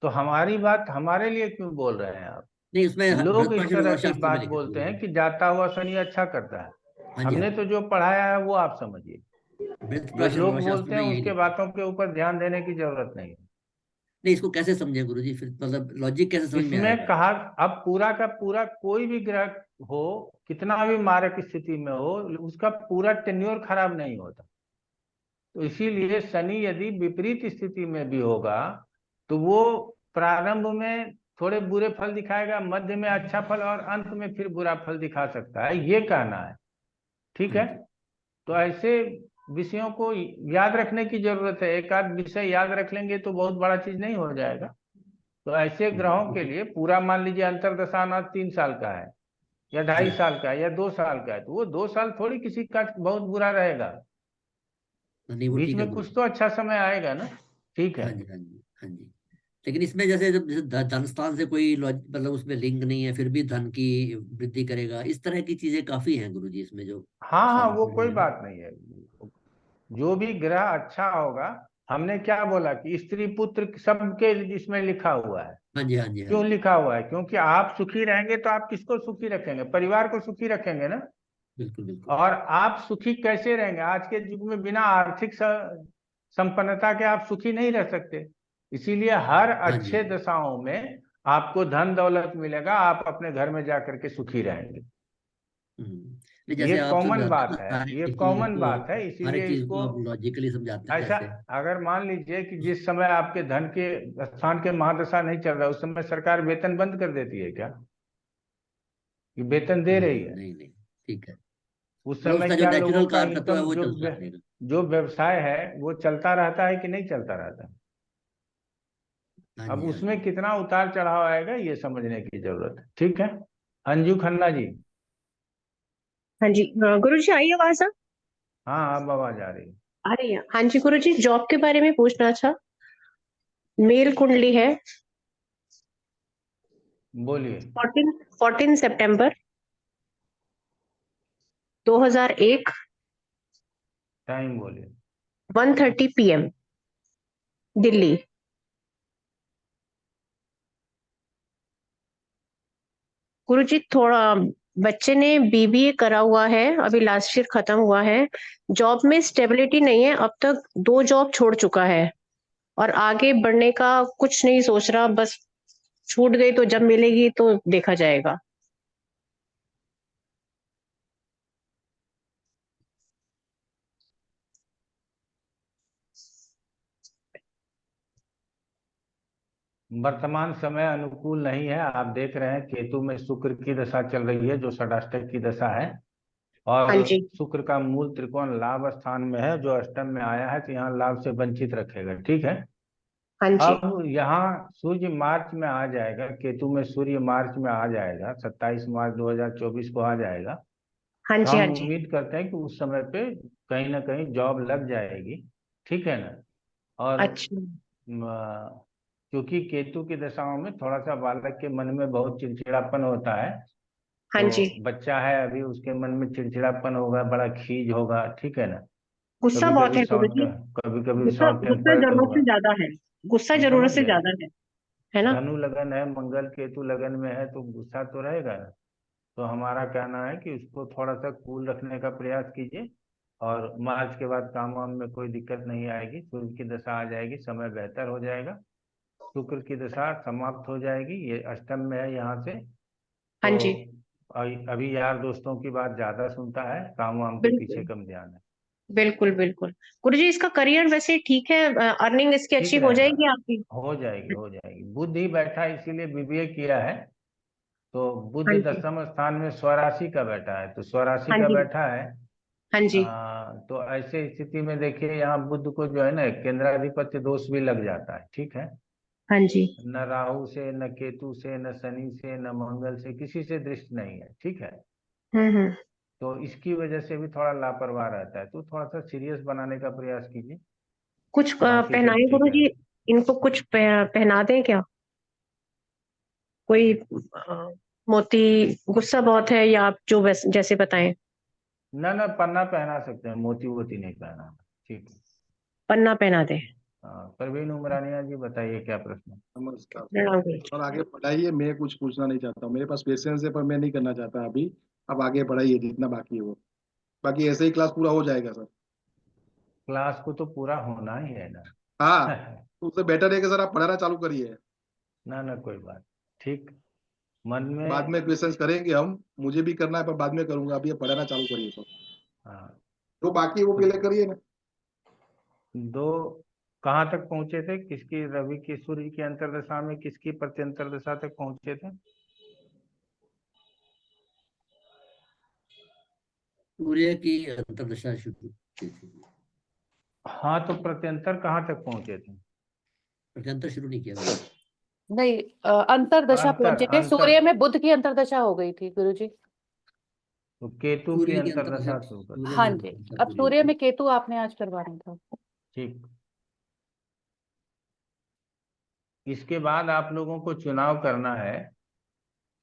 तो हमारी बात हमारे लिए क्यों बोल रहे हैं आप? नहीं, उसमें लोग इस भरतवर्ष तरह योगा की शास्त्र में बात लिखा है बोलते गुरुजी। हैं कि जाता हुआ शनि अच्छा करता है। हाँ जी, हाँ हमने जी। तो जो पढ़ाया है वो आप समझिए। जो भरतवर्ष लोग योगा शास्त्र बोलते में हैं यही उसके लिखा है। बातों के ऊपर ध्यान देने की जरूरत नहीं है। नहीं, इसको कैसे समझे गुरुजी, फिर मतलब लॉजिक कैसे समझ में इसमें आएगा? कहा, अब पूरा का पूरा कोई भी ग्रह हो, कितना भी मारक स्थिति में हो, उसका पूरा टेन्योर खराब नहीं होता। तो इसीलिए शनि यदि विपरीत स्थिति में भी होगा तो वो प्रारंभ में थोड़े बुरे फल दिखाएगा, मध्य में अच्छा फल, और अंत में फिर बुरा फल दिखा सकता है, ये कहना है। ठीक हाँ है, जी। तो ऐसे विषयों को याद रखने की जरूरत है। एक आध विषय याद रख लेंगे तो बहुत बड़ा चीज नहीं हो जाएगा। तो ऐसे ग्रहों के लिए पूरा मान लीजिए अंतर्दशा ना 3 साल का है या जी। 2.5 साल का है या 2 साल का है, तो वो 2 साल थोड़ी किसी का बहुत बुरा रहेगा। नहीं, वो बीच ठीक है में कुछ गुरुजी। तो अच्छा समय आएगा ना। ठीक है। हाँ जी, हाँ जी, हाँ जी। लेकिन इसमें जैसे जब जैसे धन स्थान से कोई मतलब उसमें लिंक नहीं है, फिर भी धन की वृद्धि करेगा, इस तरह की चीजें काफी हैं गुरुजी इसमें जो हाँ हाँ, वो शास्त्र में कोई है। बात नहीं है। जो भी ग्रह अच्छा होगा, हमने क्या बोला कि स्त्री पुत्र सबके इसमें लिखा हुआ है। हाँ जी, हाँ जी, हाँ क्यों जी। लिखा हुआ है? क्योंकि आप सुखी रहेंगे तो आप किसको सुखी रखेंगे? परिवार को सुखी रखेंगे ना। बिल्कुल, बिल्कुल। और आप सुखी कैसे रहेंगे? आज के युग में बिना आर्थिक संपन्नता के आप सुखी नहीं रह सकते। इसीलिए हर हाँ जी, अच्छे हाँ जी। दशाओं में आपको धन दौलत मिलेगा, आप अपने घर में जाकर के सुखी रहेंगे। नहीं, ये जैसे आप कॉमन समझाते हैं बात ना है, सारी ये चीज कॉमन को, बात है। हर एक इसीलिए चीज को इसको आप लॉजिकली समझाते हैं ऐसा, जैसे। अगर मान लीजिए कि जिस समय आपके धन के स्थान के महादशा नहीं चल रहा, उस समय सरकार वेतन बंद कर देती है क्या? कि वेतन दे रही है? नहीं, नहीं, ठीक है। उस मतलब समय उसका जो क्या लोगों नेचुरल का कार तत्व है इनकम, वो चलता रहेगा। जो व्यवसाय है वो चलता रहता है कि नहीं चलता रहता है? हाँ अब जी, हाँ उसमें जी। कितना उतार चढ़ाव आएगा ये समझने की जरूरत है। ठीक है। अंजू खन्ना जी। हाँ जी, गुरु जी आई आवाज अब? हाँ, अब आवाज आ रही है। आ रही है। हाँ जी गुरु जी, जॉब के बारे में पूछना था। मेल कुंडली है, बोलिए। 14 सितंबर 2001, टाइम बोलिए। 1:30 PM, दिल्ली। गुरु जी थोड़ा, बच्चे ने BBA करा हुआ है, अभी लास्ट ईयर खत्म हुआ है। जॉब में स्टेबिलिटी नहीं है, अब तक 2 जॉब छोड़ चुका है और आगे बढ़ने का कुछ नहीं सोच रहा, बस छूट गई तो जब मिलेगी तो देखा जाएगा। वर्तमान समय अनुकूल नहीं है। आप देख रहे हैं केतु में शुक्र की दशा चल रही है जो षडाष्टक की दशा है, हाँ और जी। शुक्र का मूल त्रिकोण लाभ स्थान में है जो अष्टम में आया है, तो यहाँ लाभ से वंचित रखेगा। ठीक है। हाँ जी। अब यहाँ सूर्य मार्च में आ जाएगा, केतु में सूर्य मार्च में आ जाएगा, 27 मार्च 2024 को आ जाएगा। हाँ तो जी। हाँ हम जी। उम्मीद करते हैं कि उस समय पे कहीं ना कहीं जॉब लग जाएगी। ठीक है ना। और अच्छा। क्योंकि केतु की दशाओं में थोड़ा सा बालक के मन में बहुत चिड़चिड़ापन होता है, हाँ तो जी। बच्चा है अभी, उसके मन में चिड़चिड़ापन होगा, बड़ा खीज होगा। ठीक है ना। गुस्सा कभी बहुत कभी है गुरु जी। कभी कभी गुस्सा शॉर्ट गुस्सा टेम्पर्ड जरूरत होगा। से ज्यादा है। गुस्सा हम जरूरत समझ से गए। ज्यादा है ना? धनु लगन है, मंगल केतु लगन में है, तो गुस्सा तो रहेगा ना। तो हमारा कहना है कि उसको थोड़ा सा कूल रखने का प्रयास कीजिए, और मार्च के बाद काम वाम में कोई दिक्कत नहीं आएगी। सूर्य की दशा आ जाएगी, समय बेहतर हो जाएगा। शुक्र की दशा समाप्त हो जाएगी, ये अष्टम में है यहाँ से। हाँ तो जी। अभी यार दोस्तों की बात ज्यादा सुनता है, काम वाम के पीछे बिल्कुल कम ध्यान है। बिल्कुल बिल्कुल। गुरु जी इसका करियर वैसे ठीक है, अर्निंग इसकी ठीक अच्छी हो रहेगा, जाएगी आपकी? हो जाएगी, हो जाएगी। बुद्ध ही बैठा है, इसीलिए BBA किया है। तो बुध हाँ जी, दशम स्थान में स्वराशि का बैठा है, तो स्वराशि हाँ का जी, बैठा है। हाँ जी, तो ऐसे स्थिति में देखिए यहाँ बुध को जो है ना केंद्राधिपत्य दोष भी लग जाता है, ठीक है। हाँ जी, न राहु से, न केतु से, न शनि से, न मंगल से, किसी से दृष्टि नहीं है, ठीक है। हम्म। तो इसकी वजह से भी थोड़ा लापरवाह रहता है, तो थोड़ा सा सीरियस बनाने का प्रयास कीजिए, कुछ बाकी सब पहनाए ठीक गुरुजी, है। इनको कुछ पहना दें क्या? कोई मोती, गुस्सा बहुत है या आप जो जैसे बताएं। ना पन्ना पहना सकते हैं, मोती वोती नहीं पहना, ठीक है। पन्ना पहना दें। हाँ, परवीन उमरानिया जी बताइए क्या प्रश्न है? नमस्कार प्रणाम गुरुजी। और आगे पढ़ाइए, मैं कुछ पूछना नहीं चाहता हूँ, मेरे पास पेशेंस है पर मैं नहीं करना चाहता अभी। अब आगे पढ़ाइए जितना बाकी है वो, बाकी ऐसे ही क्लास पूरा हो जाएगा सर। क्लास को तो पूरा होना ही है ना। हाँ, तो उससे बेटर है कि सर आप पढ़ाना चालू करिए, ना कोई बात, ठीक। मन बाद में में क्वेश्चंस करेंगे हम, मुझे भी करना है पर बाद में करूंगा, अभी ये पढ़ाना चालू करिए सर। हाँ, जो बाकी है वो तो पहले करिए ना। दो कहाँ तक पहुंचे थे? किसकी, रवि की सूर्य की अंतर्दशा में किसकी प्रत्यंतर दशा तक पहुंचे थे? सूर्य की अंतर्दशा शुरू की थी। हाँ, तो प्रत्यंतर कहाँ तक पहुंचे थे? प्रत्यंतर शुरू नहीं किया मैंने। नहीं, अंतर्दशा पहुंचे थे। अंतर सूर्य में बुध की अंतर्दशा हो गई थी गुरुजी। तो केतु की सूर्य की अंतर्दशा अंतर्दशा शुरू कर, सूर्य हाँ में जी, अंतर्दशा अब पूरी सूर्य होती में केतु आपने आज करवाना था। ठीक। इसके बाद आप लोगों को चुनाव करना है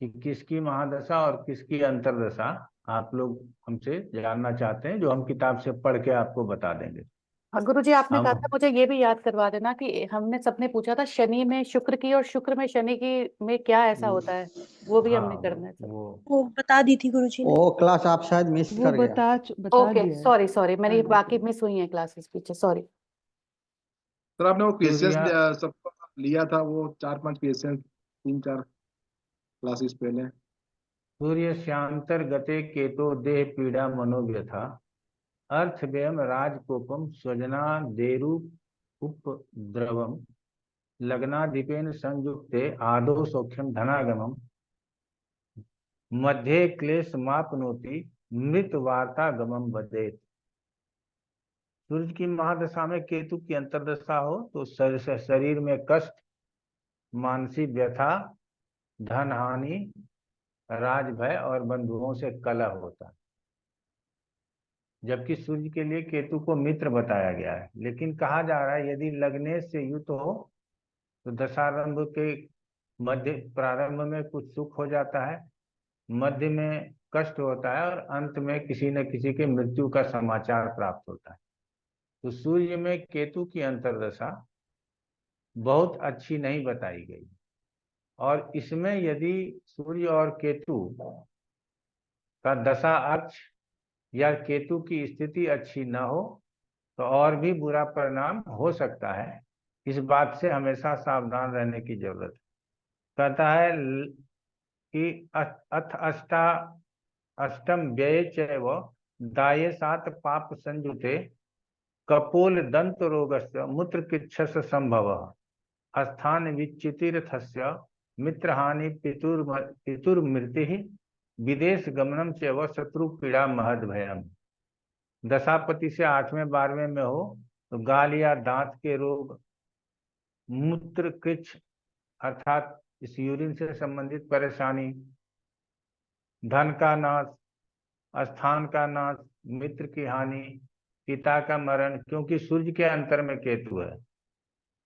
कि किसकी महादशा और किसकी अंतर्दशा आप लोग हमसे जानना चाहते हैं, जो हम किताब से पढ़ के आपको बता देंगे। हाँ गुरुजी, आपने कहा था हम मुझे ये भी याद करवा देना कि हमने सबने पूछा था शनि में शुक्र की और शुक्र में शनि की में क्या ऐसा होता है, वो भी हमने हाँ करना है सब। वो बता दी थी गुरुजी ने। वो क्लास आप शायद मिस वो कर गया। बता ओके, दिया है। सॉरी सॉरी, मैंने हाँ ये जी, बाकी मिस हुई है क्लासेस पीछे, सॉरी। सर आपने वो क्वेश्चंस सूर्य सब लिया था, वो 4-5 क्वेश्चन 3-4 क्लासेस पहले। सूर्य श्यांतर गते केतो देह पीड़ा मनोव्यथा अर्थ व्ययम राजकोपम स्वजना देरु उपद्रवम लग्नाधिपेन संयुक्ते आदो सौख्यम धनागमम मध्ये क्लेश मापनोति मृत वार्तागमम वदेत। सूर्य की महादशा में केतु की अंतर्दशा हो तो शरीर में कष्ट, मानसिक व्यथा, धन हानि, राजभय और बंधुओं से कलह होता है। जबकि सूर्य के लिए केतु को मित्र बताया गया है, लेकिन कहा जा रहा है यदि लग्नेश से युत हो तो दशारंभ के मध्य प्रारंभ में कुछ सुख हो जाता है, मध्य में कष्ट होता है और अंत में किसी न किसी के मृत्यु का समाचार प्राप्त होता है। तो सूर्य में केतु की अंतर्दशा बहुत अच्छी नहीं बताई गई, और इसमें यदि सूर्य और केतु का दशा अक्ष या केतु की स्थिति अच्छी न हो तो और भी बुरा परिणाम हो सकता है। इस बात से हमेशा सावधान रहने की जरूरत है। कहता है कि अथ अष्टम व्यय चैव दाये सात पाप संयुते कपोल दंत रोगस्य मूत्र किच्छस संभव स्थान विच्युतिरथस्य मित्रहानि पितुर्मृति विदेश गमनम चैव शत्रु पीड़ा महद भयम। दशापति से 8वें 12वें में हो तो गाल या दांत के रोग, मूत्र किच्छ अर्थात इस यूरिन से संबंधित परेशानी, धन का नाश, स्थान का नाश, मित्र की हानि, पिता का मरण, क्योंकि सूर्य के अंतर में केतु है।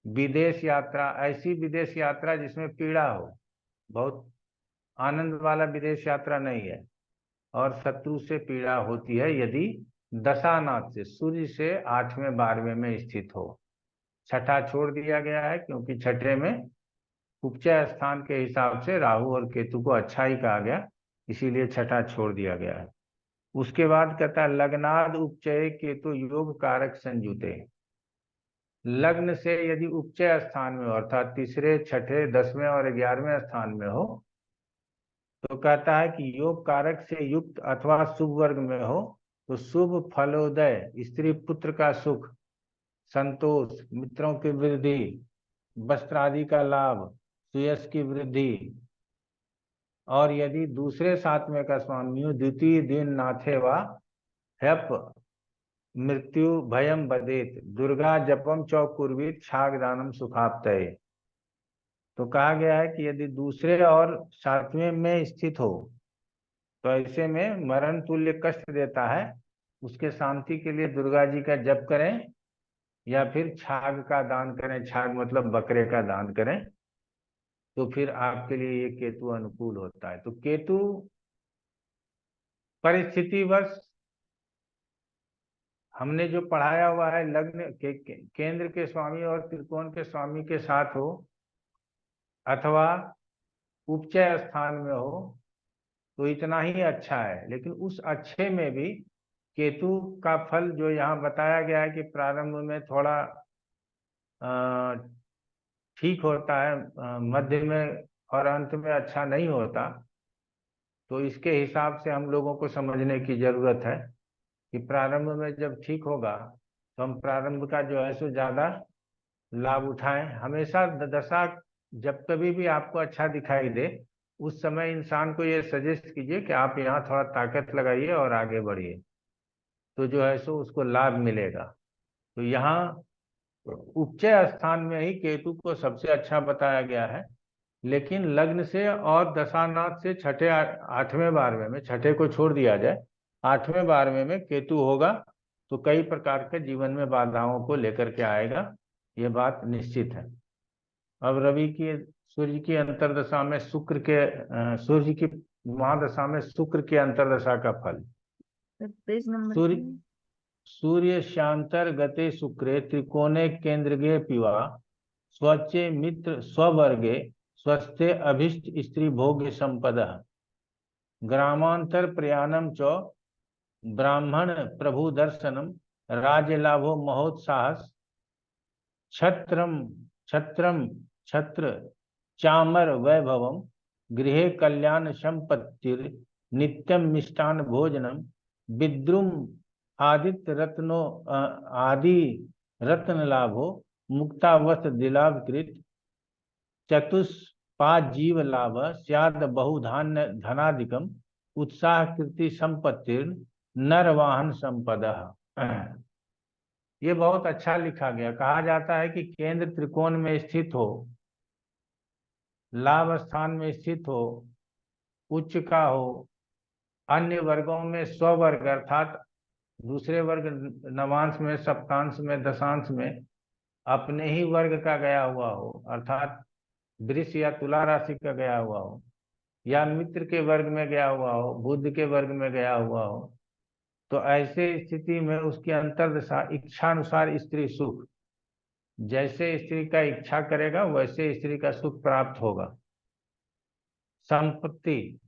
विदेश यात्रा, ऐसी विदेश यात्रा जिसमें पीड़ा हो, बहुत आनंद वाला विदेश यात्रा नहीं है, और शत्रु से पीड़ा होती है यदि दशानाथ से सूर्य से 8वें 12वें में स्थित हो। छठा छोड़ दिया गया है क्योंकि छठे में उपचय स्थान के हिसाब से राहु और केतु को अच्छा ही कहा गया, इसीलिए छठा छोड़ दिया गया है। उसके बाद कहता है लग्नाद उपचय केतु योग कारक संयुते। लग्न से यदि उपचय स्थान में हो अर्थात तीसरे, छठे, 10वें और 11वें स्थान में हो तो कहता है कि योग कारक से युक्त अथवा शुभ वर्ग में हो तो शुभ फलोदय, स्त्री पुत्र का सुख, संतोष, मित्रों की वृद्धि, वस्त्र आदि का लाभ, सुयश की वृद्धि, और यदि दूसरे सातवें का स्वामी हो, द्वितीय दिन नाथे वा ह्यप मृत्यु भयम बदेत दुर्गा जपम चौकुर्वीत छाग दानम सुखाप्तये। तो कहा गया है कि यदि दूसरे और सातवें में स्थित हो तो ऐसे में मरण तुल्य कष्ट देता है, उसके शांति के लिए दुर्गा जी का जप करें या फिर छाग का दान करें। छाग मतलब बकरे का दान करें, तो फिर आपके लिए ये केतु अनुकूल होता है। तो केतु परिस्थितिवश हमने जो पढ़ाया हुआ है, लग्न के केंद्र के स्वामी और त्रिकोण के स्वामी के साथ हो अथवा उपचय स्थान में हो तो इतना ही अच्छा है। लेकिन उस अच्छे में भी केतु का फल जो यहाँ बताया गया है कि प्रारंभ में थोड़ा ठीक होता है, मध्य में और अंत में अच्छा नहीं होता, तो इसके हिसाब से हम लोगों को समझने की जरूरत है कि प्रारंभ में जब ठीक होगा तो हम प्रारंभ का जो है सो ज्यादा लाभ उठाएं। हमेशा दशा जब कभी भी आपको अच्छा दिखाई दे उस समय इंसान को ये सजेस्ट कीजिए कि आप यहाँ थोड़ा ताकत लगाइए और आगे बढ़िए, तो जो है सो उसको लाभ मिलेगा। तो यहाँ उपचय स्थान में ही केतु को सबसे अच्छा बताया गया है। लेकिन लग्न से और दशानाथ से छठे आठवें बारहवें में, छठे को छोड़ दिया जाए, आठवें बारहवें में केतु होगा तो कई प्रकार के जीवन में बाधाओं को लेकर के आएगा, ये बात निश्चित है। अब रवि की सूर्य की अंतर्दशा में शुक्र के सूर्य की महादशा में शुक्र की अंतर्दशा का फल। सूर्य शांतर गते शुक्रे त्रिकोणे केंद्रगे पिवा स्वचे मित्र स्ववर्गे स्वस्थे अभिष्ट स्त्री भोग्य संपदः ग्रामांतर प्रयाणम च ब्राह्मण प्रभु दर्शनम राज्य लाभो महोत्साहस छत्र चामर वैभवम गृहे कल्याण संपत्तिर नित्यम मिष्टान भोजनम विद्रुम आदित्य रत्नो आदि रत्न लाभो मुक्तावस्त दिलाभकृत चतुष्पाद जीव लाभ स्याद बहुधान्य धनादिकम उत्साह कृति संपत्तिर नरवाहन संपदः। ये बहुत अच्छा लिखा गया। कहा जाता है कि केंद्र त्रिकोण में स्थित हो, लाभ स्थान में स्थित हो, उच्च का हो, अन्य वर्गों में स्ववर्ग अर्थात दूसरे वर्ग नवांश में, सप्तांश में, दशांश में अपने ही वर्ग का गया हुआ हो, अर्थात वृष या तुला राशि का गया हुआ हो, या मित्र के वर्ग में गया हुआ हो, बुध के वर्ग में गया हुआ हो, तो ऐसे स्थिति में उसकी अंतर्दशा इच्छानुसार स्त्री सुख, जैसे स्त्री का इच्छा करेगा वैसे स्त्री का सुख प्राप्त होगा। संपत्ति,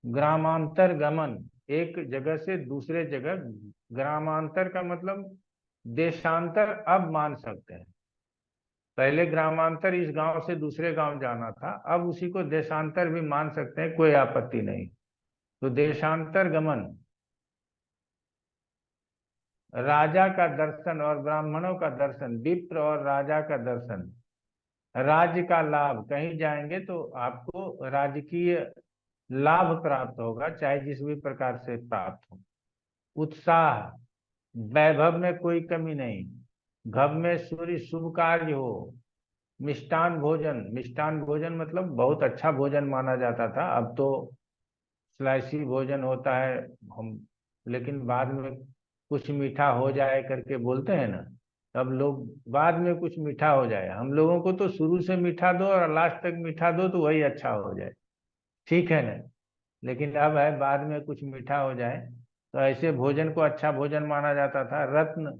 ग्रामांतर गमन, एक जगह से दूसरे जगह, ग्रामांतर का मतलब देशांतर अब मान सकते हैं। पहले ग्रामांतर इस गांव से दूसरे गांव जाना था, अब उसी को देशांतर भी मान सकते हैं, कोई आपत्ति नहीं। तो देशांतर गमन, राजा का दर्शन और ब्राह्मणों का दर्शन, विप्र और राजा का दर्शन, राज्य का लाभ, कहीं जाएंगे तो आपको राजकीय लाभ प्राप्त होगा, चाहे जिस भी प्रकार से प्राप्त हो। उत्साह, वैभव में कोई कमी नहीं, घर में सूर्य शुभ कार्य हो। मिष्टान भोजन, मिष्टान भोजन मतलब बहुत अच्छा भोजन माना जाता था, अब तो स्लाइसी भोजन होता है हम, लेकिन बाद में कुछ मीठा हो जाए करके बोलते हैं ना, अब लोग बाद में कुछ मीठा हो जाए, हम लोगों को तो शुरू से मीठा दो और लास्ट तक मीठा दो तो वही अच्छा हो जाए, ठीक है ना। लेकिन अब है बाद में कुछ मीठा हो जाए, तो ऐसे भोजन को अच्छा भोजन माना जाता था। रत्न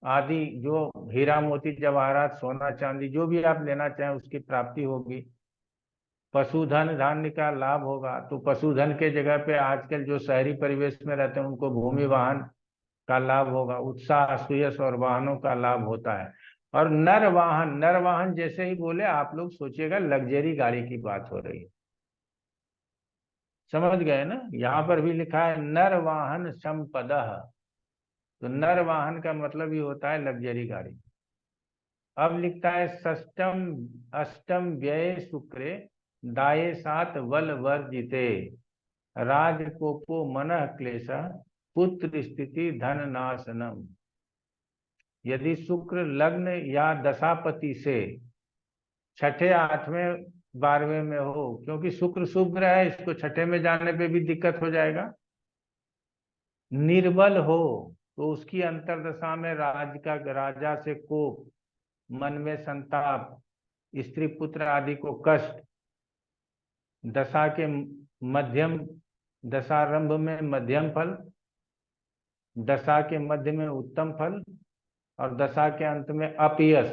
आदि जो हीरा मोती जवाहरात सोना चांदी जो भी आप लेना चाहें उसकी प्राप्ति होगी। पशुधन धान्य का लाभ होगा, तो पशुधन के जगह पे आजकल जो शहरी परिवेश में रहते हैं उनको भूमि वाहन का लाभ होगा। उत्साह, सुयश और वाहनों का लाभ होता है। और नर वाहन, नर वाहन जैसे ही बोले आप लोग सोचिएगा लग्जरी गाड़ी की बात हो रही है, समझ गए ना। यहाँ पर भी लिखा है नर वाहन संपदः, तो नर वाहन का मतलब ही होता है लग्जरी गाड़ी। अब लिखता है षष्टम अष्टम व्यय शुक्रे दाये सात बल वर्जिते राजकोपो मनः क्लेशः पुत्र स्थिति धन नाशनम। यदि शुक्र लग्न या दशापति से छठे आठवें 12वें में हो, क्योंकि शुक्र शुभ ग्रह है, इसको छठे में जाने पे भी दिक्कत हो जाएगा। निर्बल हो तो उसकी अंतर्दशा में राजा से कोप, मन में संताप, स्त्री पुत्र आदि को कष्ट, दशा के मध्यम, दशारंभ में मध्यम फल, दशा के मध्य में उत्तम फल और दशा के अंत में अपयश।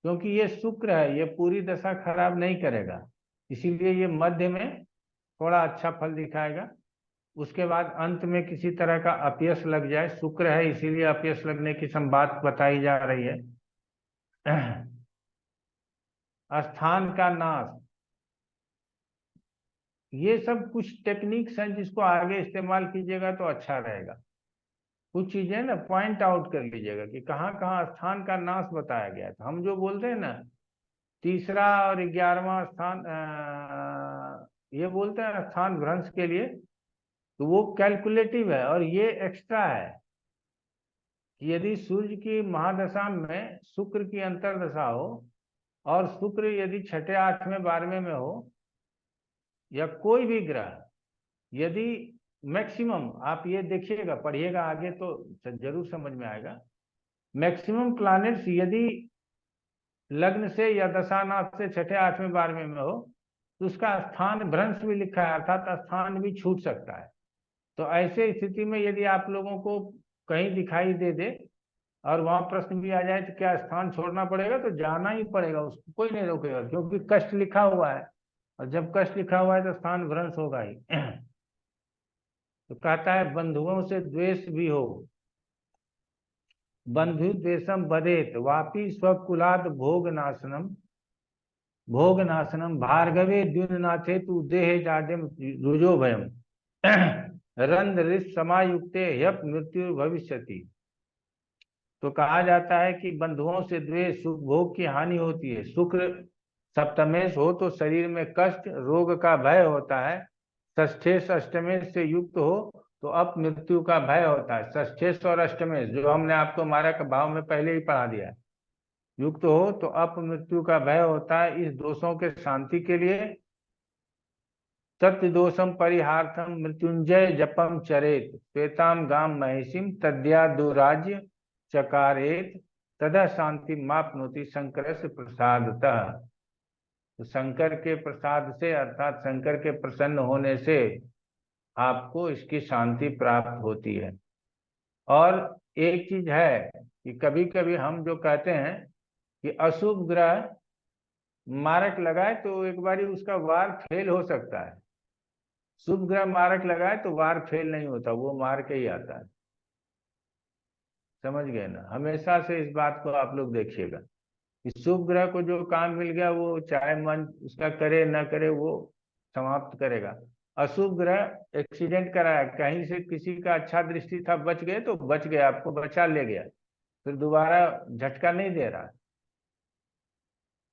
क्योंकि ये शुक्र है, ये पूरी दशा खराब नहीं करेगा, इसीलिए ये मध्य में थोड़ा अच्छा फल दिखाएगा। उसके बाद अंत में किसी तरह का अपयश लग जाए, शुक्र है इसीलिए अपयश लगने की बात बताई जा रही है। स्थान का नाश, ये सब कुछ टेक्निक्स हैं जिसको आगे इस्तेमाल कीजिएगा तो अच्छा रहेगा। कुछ चीजें ना पॉइंट आउट कर लीजिएगा कि कहाँ कहाँ स्थान का नाश बताया गया है। तो हम जो बोलते हैं ना, तीसरा और 11वां स्थान ये बोलते हैं स्थान भ्रंश के लिए, तो वो कैलकुलेटिव है और ये एक्स्ट्रा है कि यदि सूर्य की महादशा में शुक्र की अंतर्दशा हो और शुक्र यदि छठे आठवें 12वें में हो, या कोई भी ग्रह, यदि मैक्सिमम, आप ये देखिएगा पढ़िएगा आगे तो जरूर समझ में आएगा, मैक्सिमम प्लैनेट्स यदि लग्न से या दशानाथ से छठे आठवें 12वें में हो तो उसका स्थान भ्रंश भी लिखा है, अर्थात स्थान भी छूट सकता है। तो ऐसे स्थिति में यदि आप लोगों को कहीं दिखाई दे दे और वहां प्रश्न भी आ जाए तो क्या स्थान छोड़ना पड़ेगा, तो जाना ही पड़ेगा, उसको कोई नहीं रोकेगा, क्योंकि कष्ट लिखा हुआ है और जब कष्ट लिखा हुआ है तो स्थान भ्रंश होगा ही। तो कहता है बंधुओं से द्वेष भी हो, बंधु द्वेषम बदेत वापी स्वकुलाद भोग नाशनम भार्गवे द्युनाथे तु देहे जाड्यम रुजो भयम रंध ऋष समायुक्ते ह्यप मृत्यु भविष्यति। तो कहा जाता है कि बंधुओं से द्वेष, सुख भोग की हानि होती है। शुक्र सप्तमेश हो तो शरीर में कष्ट, रोग का भय होता है। षष्ठेश अष्टमेश से युक्त हो तो अप मृत्यु का भय होता है। षष्ठेश और अष्टमेश जो हमने आपको मारक भाव में पहले ही पढ़ा दिया है, युक्त हो तो अप मृत्यु का भय होता है। इस दोषों के शांति के लिए तत्दोषम परिहार्थम मृत्युंजय जपम चरेत श्वेताम गाम महिषिम तद्या दुराज्य चकारेत तदा शांति मापनोति शंकर से प्रसादतः। तो शंकर के प्रसाद से, अर्थात शंकर के प्रसन्न होने से आपको इसकी शांति प्राप्त होती है। और एक चीज है कि कभी कभी हम जो कहते हैं कि अशुभ ग्रह मारक लगाए तो एक बारी उसका वार फेल हो सकता है, शुभ ग्रह मारक लगाए तो वार फेल नहीं होता, वो मार के ही आता है। समझ गए ना? हमेशा से इस बात को आप लोग देखिएगा कि शुभ ग्रह को जो काम मिल गया वो चाहे मन उसका करे न करे वो समाप्त करेगा। अशुभ ग्रह एक्सीडेंट कराया, कहीं से किसी का अच्छा दृष्टि था, बच गए तो बच गया, आपको बचा ले गया, फिर दोबारा झटका नहीं दे रहा।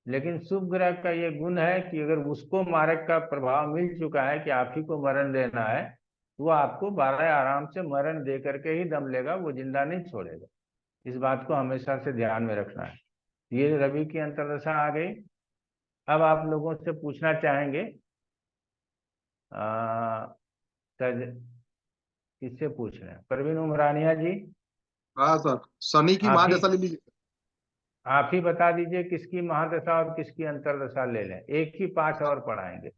लेकिन शुभ ग्रह का ये गुण है कि अगर उसको मारक का प्रभाव मिल चुका है कि आप ही को मरण देना है, वो आपको 12 आराम से मरण दे करके ही दम लेगा, वो जिंदा नहीं छोड़ेगा। इस बात को हमेशा से ध्यान में रखना है। ये रवि की अंतर्दशा आ गई। अब आप लोगों से पूछना चाहेंगे किससे पूछ रहे हैं? प्रवीण उमरानिया जी। हाँ सर, शनि की महादशा ले लीजिए। आप ही बता दीजिए किसकी महादशा और किसकी अंतर्दशा ले लें, एक ही पाठ और पढ़ाएंगे।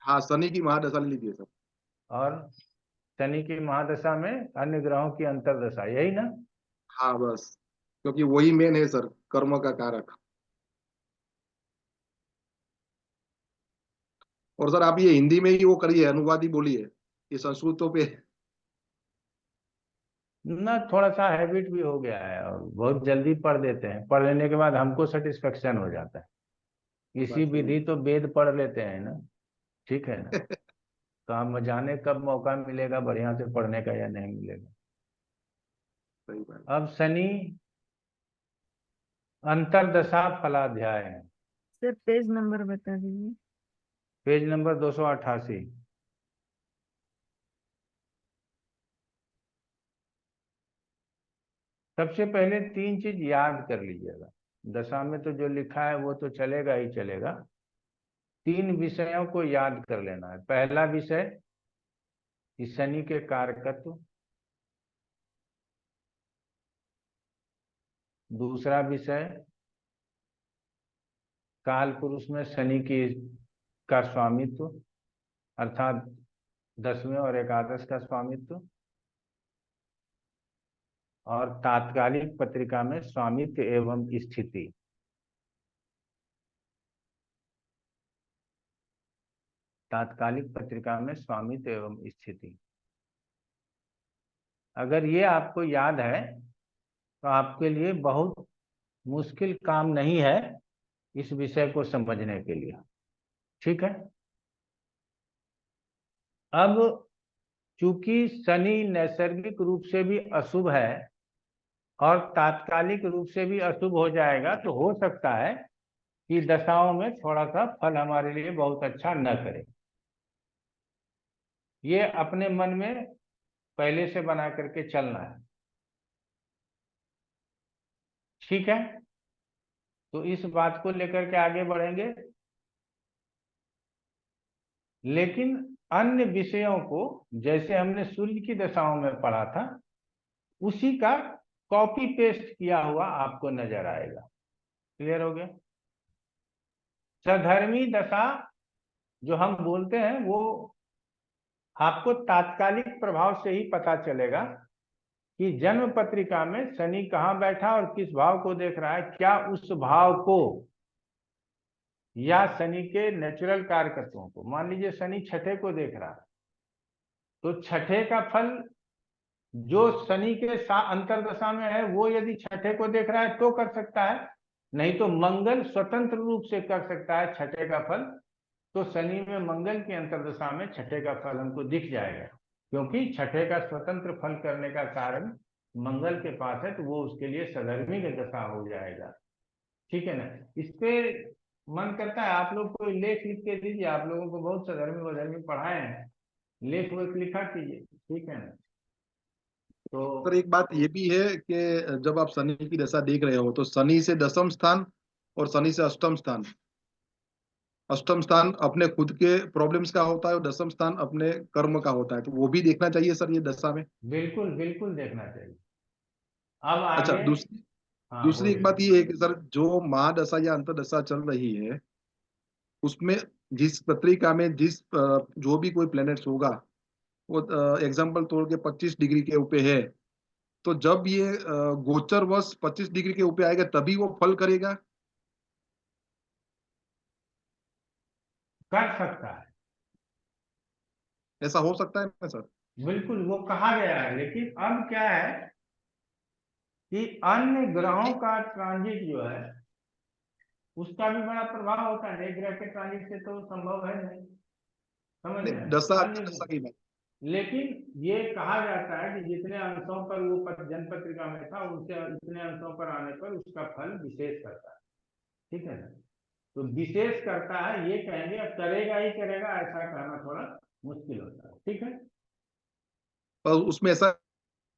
हाँ, शनि की महादशा ले लीजिए सर। और शनि की महादशा में अन्य ग्रहों की अंतर्दशा, यही ना? हाँ बस, क्योंकि वही मेन है सर, कर्म का कारक। और सर आप ये हिंदी में ही वो करिए, अनुवाद ही बोलिए, ये संस्कृतों पे ना थोड़ा सा हैबिट भी हो गया है और बहुत जल्दी पढ़ देते हैं, पढ़ लेने के बाद हमको सेटिस्फेक्शन हो जाता है। इसी विधि तो वेद पढ़ लेते हैं ना, ठीक है ना? तो हम जाने कब मौका मिलेगा बढ़िया से पढ़ने का या नहीं मिलेगा। सही बात। अब शनि अंतर्दशा फलाध्याय है। सर पेज नंबर बता दीजिए। Page number 288। सबसे पहले 3 चीज याद कर लीजिएगा। दशा में तो जो लिखा है वो तो चलेगा ही चलेगा। 3 विषयों को याद कर लेना है। पहला विषय कि शनि के कारकत्व, दूसरा विषय काल पुरुष में शनि की का स्वामित्व अर्थात 10वें और एकादश का स्वामित्व, और तात्कालिक पत्रिका में स्वामित्व एवं स्थिति। तात्कालिक पत्रिका में स्वामित्व एवं स्थिति। अगर ये आपको याद है तो आपके लिए बहुत मुश्किल काम नहीं है इस विषय को समझने के लिए। ठीक है। अब चूंकि शनि नैसर्गिक रूप से भी अशुभ है और तात्कालिक रूप से भी अशुभ हो जाएगा, तो हो सकता है कि दशाओं में थोड़ा सा फल हमारे लिए बहुत अच्छा न करे। ये अपने मन में पहले से बना करके चलना है। ठीक है। तो इस बात को लेकर के आगे बढ़ेंगे, लेकिन अन्य विषयों को जैसे हमने सूर्य की दशाओं में पढ़ा था उसी का कॉपी पेस्ट किया हुआ आपको नजर आएगा। क्लियर हो गया। सधर्मी दशा जो हम बोलते हैं वो आपको तात्कालिक प्रभाव से ही पता चलेगा कि जन्म पत्रिका में शनि कहाँ बैठा और किस भाव को देख रहा है। क्या उस भाव को या शनि के नेचुरल कारकत्वों को, मान लीजिए शनि छठे को देख रहा है तो छठे का फल जो शनि के अंतर्दशा में है वो यदि छठे को देख रहा है तो कर सकता है, नहीं तो मंगल स्वतंत्र रूप से कर सकता है छठे का फल। तो शनि में मंगल की अंतर्दशा में छठे का फल हमको दिख जाएगा, क्योंकि छठे का स्वतंत्र फल करने का कारण मंगल के पास है, तो वो उसके लिए सधर्मी की दशा हो जाएगा। ठीक है ना। इस पे मन करता है आप लोग कोई लेख लिख के दीजिए, आप लोगों को बहुत सधर्मी वधर्मी पढ़ाए हैं, लेख वेख लिखा कीजिए। ठीक है ना। तो सर एक बात ये भी है कि जब आप शनि की दशा देख रहे हो तो शनि से 10वें स्थान और शनि से 8वें स्थान, 8वें स्थान अपने खुद के प्रॉब्लम्स का होता है और 10वें स्थान अपने कर्म का होता है, तो वो भी देखना चाहिए सर ये दशा में। बिल्कुल बिल्कुल देखना चाहिए। अब अच्छा आगे दूसरी एक बात ये है कि सर जो महादशा या अंतर्दशा चल रही है उसमें जिस पत्रिका में जिस जो भी कोई प्लेनेट्स होगा वो एग्जाम्पल तोड़ के 25 डिग्री के ऊपर है, तो जब ये गोचर वर्ष 25 डिग्री के ऊपर आएगा तभी वो फल करेगा। कर सकता है, ऐसा हो सकता है ना सर? बिल्कुल वो कहा गया है। लेकिन अब क्या है कि अन्य ग्रहों का ट्रांजिट जो है उसका भी बड़ा प्रभाव होता है। एक ग्रह के ट्रांजिट से तो संभव है नहीं, समझ रहे हैं। दशा की बात। लेकिन ये कहा जाता है कि जितने अंशों पर वो जन्म पत्रिका में था उनसे उतने अंशों पर आने पर उसका फल विशेष करता है। ठीक है ना। तो विशेष करता है ये कहेंगे, अब करेगा ही करेगा ऐसा कहना थोड़ा मुश्किल होता है। ठीक है। और उसमें ऐसा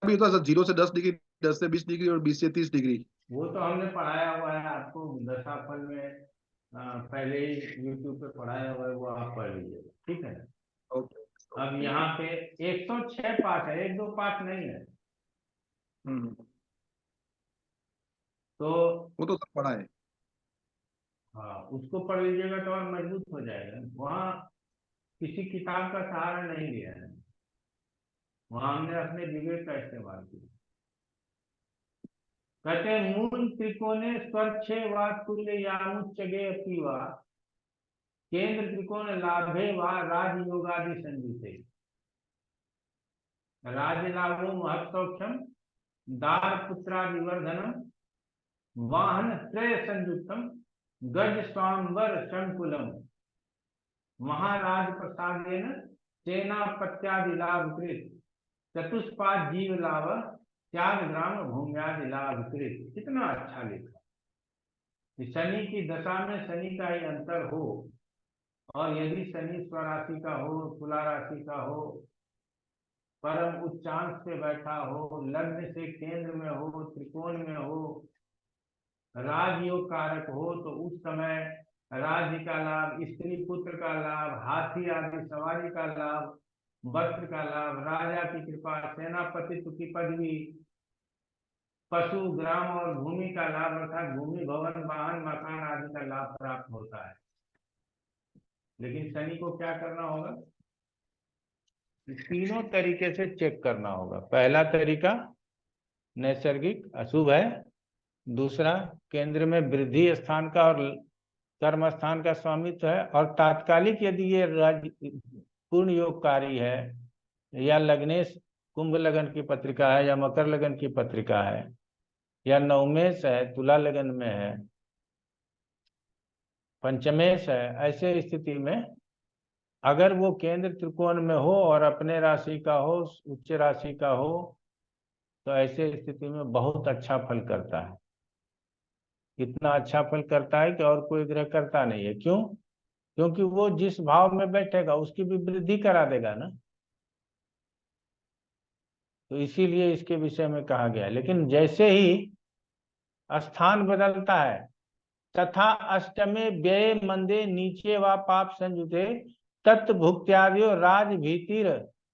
भी होता है सर 0 से 10 डिग्री, 10 से 20 डिग्री और 20 से 30 डिग्री। वो तो हमने पढ़ाया हुआ है आपको दशा फल में, पहले ही YouTube पे पढ़ाया हुआ है, वो आप पढ़ लीजिएगा। ठीक है ना। अब यहाँ पे 106 पाठ है, 1-2 पाठ नहीं है। तो वो तो सब पढ़ा है। हाँ उसको पढ़ लीजिएगा तो और मजबूत हो जाएगा। वहाँ किसी किताब का सहारा नहीं लिया है, वहां हमने अपने विवेक का इस्तेमाल किया। कहते हैं मूल त्रिकोणे स्वच्छे वा तुल्य यामुच्चगे अपीवा केंद्र त्रिकोण लाभे वा राजयोगादि संयुते राजलाभो महत्सौख्यम दार पुत्रादिवर्धनम वाहन त्रय संयुक्तम गज स्वांबर संकुलम महाराज प्रसादेन सेनापत्यादि लाभकृत चतुष्पाद जीव लाभ 4 ग्राम भूम्यादि लाभकृत। कितना अच्छा लिखा। शनि की दशा में शनि का ही अंतर हो, और यदि शनि स्वराशि का हो, तुला राशि का हो, परम उच्चांश पे बैठा हो, लग्न से केंद्र में हो, त्रिकोण में हो, राजयोग कारक हो, तो उस समय राज्य का लाभ, स्त्री पुत्र का लाभ, हाथी आदि सवारी का लाभ, वस्त्र का लाभ, राजा की कृपा, सेनापतित्व की पदवी, पशु, ग्राम और भूमि का लाभ अर्थात भूमि, भवन, वाहन, मकान आदि का लाभ प्राप्त होता है। लेकिन शनि को क्या करना होगा? तीनों तरीके से चेक करना होगा। पहला तरीका नैसर्गिक अशुभ है, दूसरा केंद्र में वृद्धि स्थान का और कर्म स्थान का स्वामित्व है, और तात्कालिक यदि ये पूर्ण योगकारी है, या लग्नेश कुंभ लगन की पत्रिका है, या मकर लगन की पत्रिका है, या नवमेश है, तुला लगन में है, पंचमेश है, ऐसे स्थिति में अगर वो केंद्र त्रिकोण में हो और अपने राशि का हो, उच्च राशि का हो, तो ऐसे स्थिति में बहुत अच्छा फल करता है। इतना अच्छा फल करता है कि और कोई ग्रह करता नहीं है। क्यों? क्योंकि वो जिस भाव में बैठेगा उसकी भी वृद्धि करा देगा ना, तो इसीलिए इसके विषय में कहा गया है। लेकिन जैसे ही स्थान बदलता है, तथा अष्टमे व्यय मंदे नीचे व पाप संयुते तत् भुक्त्यादियो राज भीतिर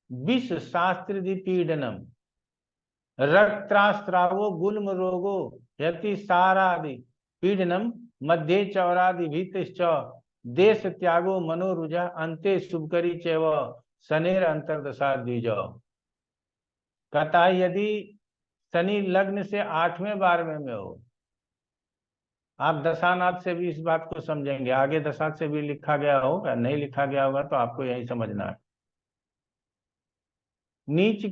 विष शास्त्र पीडनम रक्त्रास्त्रावो गुल्म रोगो यति सारादि पीडनम मध्य चौरादि भीतिश्च देश त्यागो मनोरुजा अंते शुभकरी चैव शनेर अंतर्दशा द्विज। कहता है यदि शनि लग्न से 8वें 12वें में हो, आप दशानाथ से भी इस बात को समझेंगे, आगे दशा से भी लिखा गया होगा, नहीं लिखा गया होगा तो आपको यही समझना है। नीच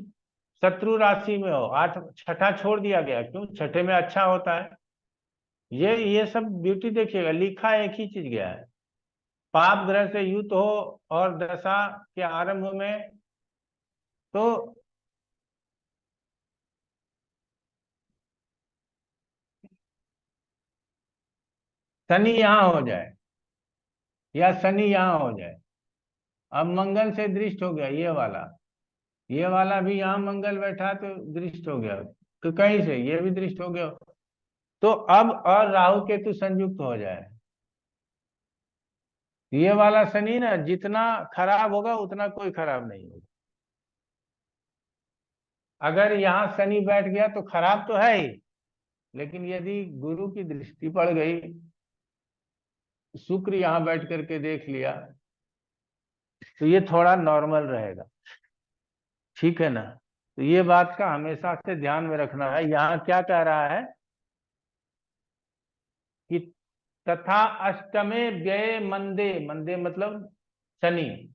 शत्रु राशि में हो, 8 छठा छोड़ दिया गया, क्यों? छठे में अच्छा होता है। ये सब ब्यूटी देखिएगा, लिखा एक ही चीज गया है। पाप ग्रह से युत हो और दशा के आरंभ में, तो शनि यहाँ हो जाए या शनि यहाँ हो जाए। अब मंगल से दृष्ट हो गया, ये वाला भी यहाँ मंगल बैठा तो दृष्ट हो गया, तो कहीं से ये भी दृष्ट हो गया, तो अब और राहु केतु संयुक्त हो जाए, ये वाला शनि ना जितना खराब होगा उतना कोई खराब नहीं होगा। अगर यहाँ शनि बैठ गया तो खराब तो है ही, लेकिन यदि गुरु की दृष्टि पड़ गई, शुक्र यहाँ बैठ करके देख लिया, तो ये थोड़ा नॉर्मल रहेगा। ठीक है ना? तो ये बात का हमेशा से ध्यान में रखना है। यहाँ क्या कह रहा है कि तथा अष्टमे व्यय मंदे, मंदे मतलब शनि,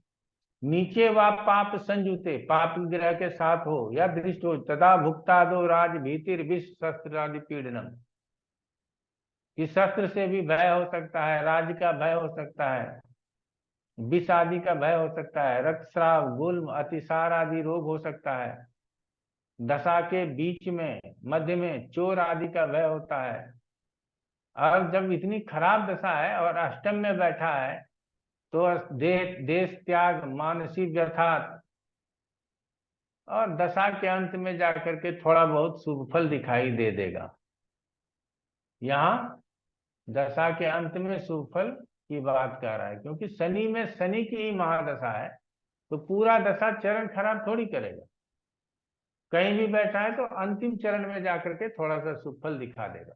नीचे व पाप संयुते, पाप ग्रह के साथ हो या दृष्ट हो, तथा भुक्ता दो राज भीतिर विष शस्त्र आदि पीड़नम, कि शस्त्र से भी भय हो सकता है, राज्य का भय हो सकता है, विष आदि का भय हो सकता है, रक्तस्राव, गुल्म, अतिसार आदि रोग हो सकता है, दशा के बीच में मध्य में चोर आदि का भय होता है। और जब इतनी खराब दशा है और अष्टम में बैठा है, तो देश त्याग, मानसिक व्यथात, और दशा के अंत में जाकर के थोड़ा बहुत शुभ फल दिखाई दे देगा। यहाँ दशा के अंत में शुभ फल की बात कर रहा है, क्योंकि शनि में शनि की ही महादशा है, तो पूरा दशा चरण खराब थोड़ी करेगा। कहीं भी बैठा है तो अंतिम चरण में जाकर के थोड़ा सा शुभ फल दिखा देगा।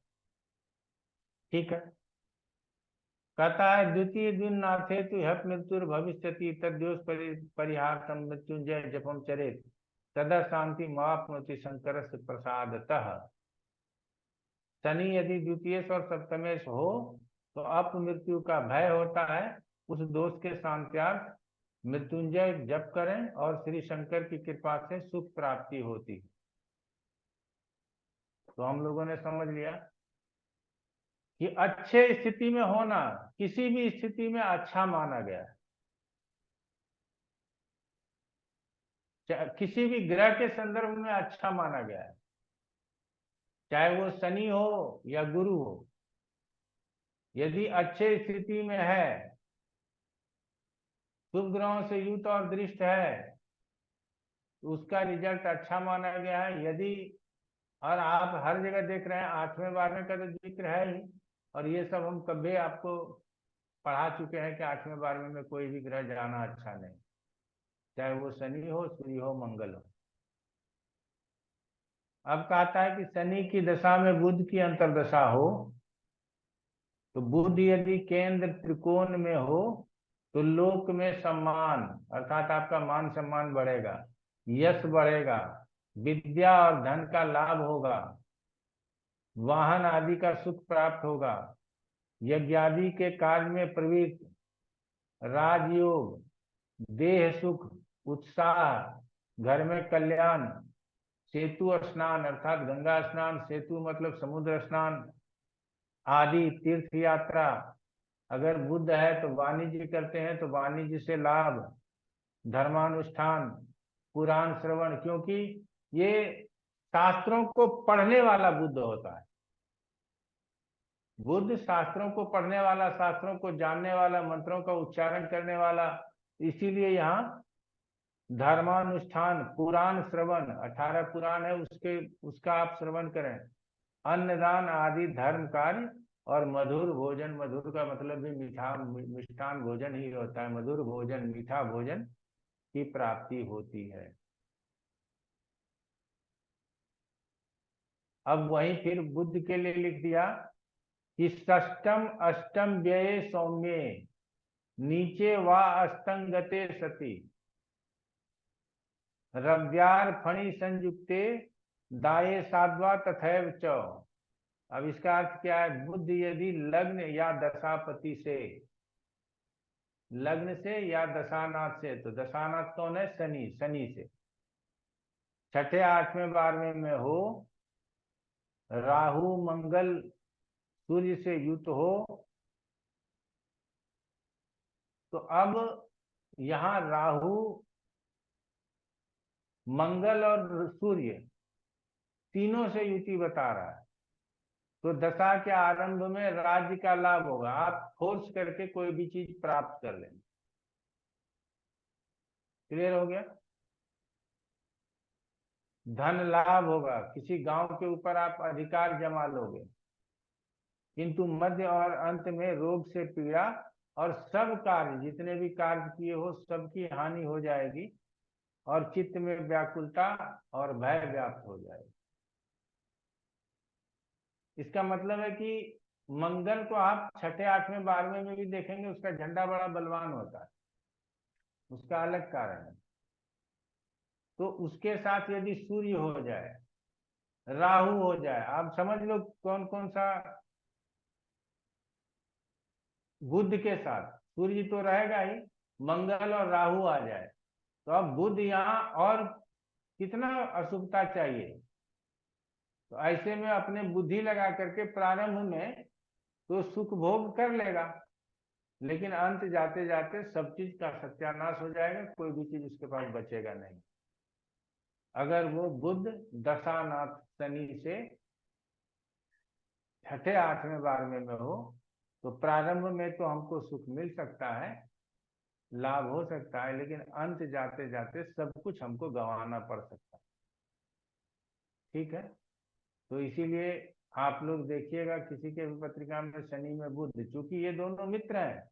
ठीक है? कहता है द्वितीय दिन नाथे तु हप मृत्युर भविष्यति तद्योष परिहार मृत्युंजय जपम चरेत तदा शांति मापनोति शंकर प्रसादतः। शनि यदि द्वितीयेश और सप्तमेश हो तो अपमृत्यु का भय होता है, उस दोष के शांत्यार्थ मृत्युंजय जप करें और श्री शंकर की कृपा से सुख प्राप्ति होती है। तो हम लोगों ने समझ लिया कि अच्छे स्थिति में होना किसी भी स्थिति में अच्छा माना गया है। किसी भी ग्रह के संदर्भ में अच्छा माना गया है, चाहे वो शनि हो या गुरु हो। यदि अच्छे स्थिति में है, शुभ ग्रहों से युक्त और दृष्ट है, तो उसका रिजल्ट अच्छा माना गया है। यदि, और आप हर जगह देख रहे हैं 8वें 12वें का तो जिक्र है ही, और ये सब हम कभी आपको पढ़ा चुके हैं कि 8वें 12वें में कोई भी ग्रह जाना अच्छा नहीं, चाहे वो शनि हो, सूर्य हो, मंगल हो। अब कहता है कि शनि की दशा में बुध की अंतर्दशा हो, तो बुध यदि केंद्र त्रिकोण में हो तो लोक में सम्मान, अर्थात आपका मान सम्मान बढ़ेगा, यश बढ़ेगा, विद्या और धन का लाभ होगा, वाहन आदि का सुख प्राप्त होगा, यज्ञादि के कार्य में प्रवृत्त, राजयोग, देह सुख, उत्साह, घर में कल्याण, सेतु स्नान अर्थात गंगा स्नान, सेतु मतलब समुद्र स्नान आदि, तीर्थ यात्रा, अगर बुध है तो वाणिज्य करते हैं तो वाणिज्य से लाभ, धर्मानुष्ठान, पुराण श्रवण, क्योंकि ये शास्त्रों को पढ़ने वाला बुध होता है। बुध शास्त्रों को पढ़ने वाला, शास्त्रों को जानने वाला, मंत्रों का उच्चारण करने वाला, इसीलिए यहाँ धर्मानुष्ठान, पुराण श्रवण, 18 पुराण है उसका आप श्रवण करें, अन्नदान आदि धर्म कार्य, और मधुर भोजन, मधुर का मतलब भी मीठा मिष्ठान भोजन ही होता है, मधुर भोजन, मीठा भोजन की प्राप्ति होती है। अब वहीं फिर बुद्ध के लिए लिख दिया कि षष्टम अष्टम व्यय सौम्ये नीचे वा अस्तंगते सति रव्यार फणि संयुक्ते दाये साध्वा तथैव च। अब इसका अर्थ क्या है? बुद्ध यदि लग्न या दशापति से, लग्न से या दशानाथ से, तो दशानाथ कौन है? शनि, शनि से 6ठे 8वें 12वें में हो, राहु मंगल सूर्य से युक्त हो, तो अब यहां राहु मंगल और सूर्य तीनों से युति बता रहा है, तो दशा के आरंभ में राज्य का लाभ होगा, आप फोर्स करके कोई भी चीज प्राप्त कर लेंगे। क्लियर हो गया? धन लाभ होगा, किसी गांव के ऊपर आप अधिकार जमा लोगे, किंतु मध्य और अंत में रोग से पीड़ा और सब कार्य, जितने भी कार्य किए हो सबकी हानि हो जाएगी, और चित्त में व्याकुलता और भय व्याप्त हो जाएगी। इसका मतलब है कि मंगल को आप 6ठे 8वें 12वें में भी देखेंगे, उसका झंडा बड़ा बलवान होता है, उसका अलग कारण है। तो उसके साथ यदि सूर्य हो जाए, राहु हो जाए, आप समझ लो कौन कौन सा, बुध के साथ सूर्य तो रहेगा ही, मंगल और राहु आ जाए, तो अब बुध यहाँ और कितना अशुभता चाहिए। तो ऐसे में अपने बुद्धि लगा करके प्रारंभ में तो सुख भोग कर लेगा, लेकिन अंत जाते जाते सब चीज का सत्यानाश हो जाएगा, कोई भी चीज उसके पास बचेगा नहीं। अगर वो बुध दशानाथ शनि से 6ठे 8वें 12वें में हो, तो प्रारंभ में तो हमको सुख मिल सकता है, लाभ हो सकता है, लेकिन अंत जाते जाते सब कुछ हमको गंवाना पड़ सकता है। ठीक है? तो इसीलिए आप लोग देखिएगा किसी के भी पत्रिका में शनि में बुध, चूंकि ये दोनों मित्र हैं,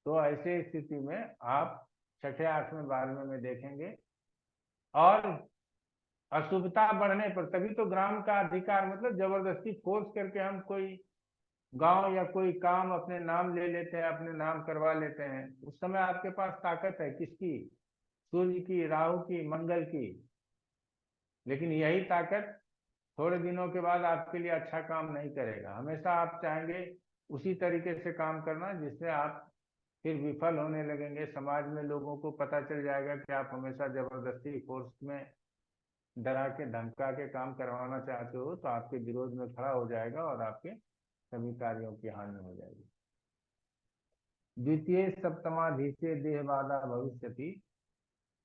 तो ऐसे स्थिति में आप 6ठे 8वें 12वें में देखेंगे, और अशुभता बढ़ने पर, तभी तो ग्राम का अधिकार, मतलब जबरदस्ती फोर्स करके हम कोई गांव या कोई काम अपने नाम ले लेते हैं, अपने नाम करवा लेते हैं। उस समय आपके पास ताकत है किसकी? सूर्य की, राहु की, मंगल की, लेकिन यही ताकत थोड़े दिनों के बाद आपके लिए अच्छा काम नहीं करेगा। हमेशा आप चाहेंगे उसी तरीके से काम करना जिससे आप फिर विफल होने लगेंगे, समाज में लोगों को पता चल जाएगा कि आप हमेशा जबरदस्ती फोर्स में डरा के धमका के काम करवाना चाहते हो, तो आपके विरोध में खड़ा हो जाएगा और आपके सभी कार्यों की हानि हो जाएगी। द्वितीय सप्तमाधीशे देहबाधा भविष्यति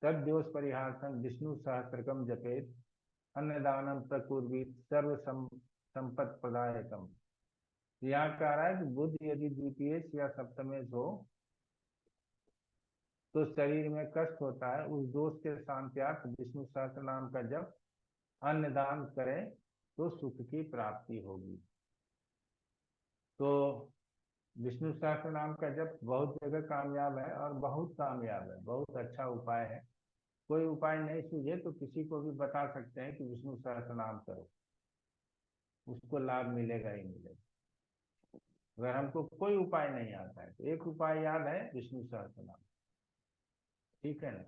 तद्दोष परिहार्थम विष्णु सहस्त्रकम जपेत अन्नदानम प्रकुर्वीत सर्व संपत् प्रदायकम। यहाँ कह रहा है कि बुध यदि द्वितीयेश या सप्तमेश हो तो शरीर में कष्ट होता है, उस दोष के शांत्यार्थ विष्णु सहस्त्र नाम का जप अन्नदान करें तो सुख की प्राप्ति होगी। तो विष्णु सहस्त्र नाम का जप बहुत जगह कामयाब है और बहुत कामयाब है, बहुत अच्छा उपाय है। कोई उपाय नहीं सूझे तो किसी को भी बता सकते हैं कि विष्णु सहस्त्र नाम करो, उसको लाभ मिलेगा ही मिलेगा। अगर हमको कोई उपाय नहीं आता है तो एक उपाय याद है, विष्णु सहस्त्र नाम, ठीक है ना।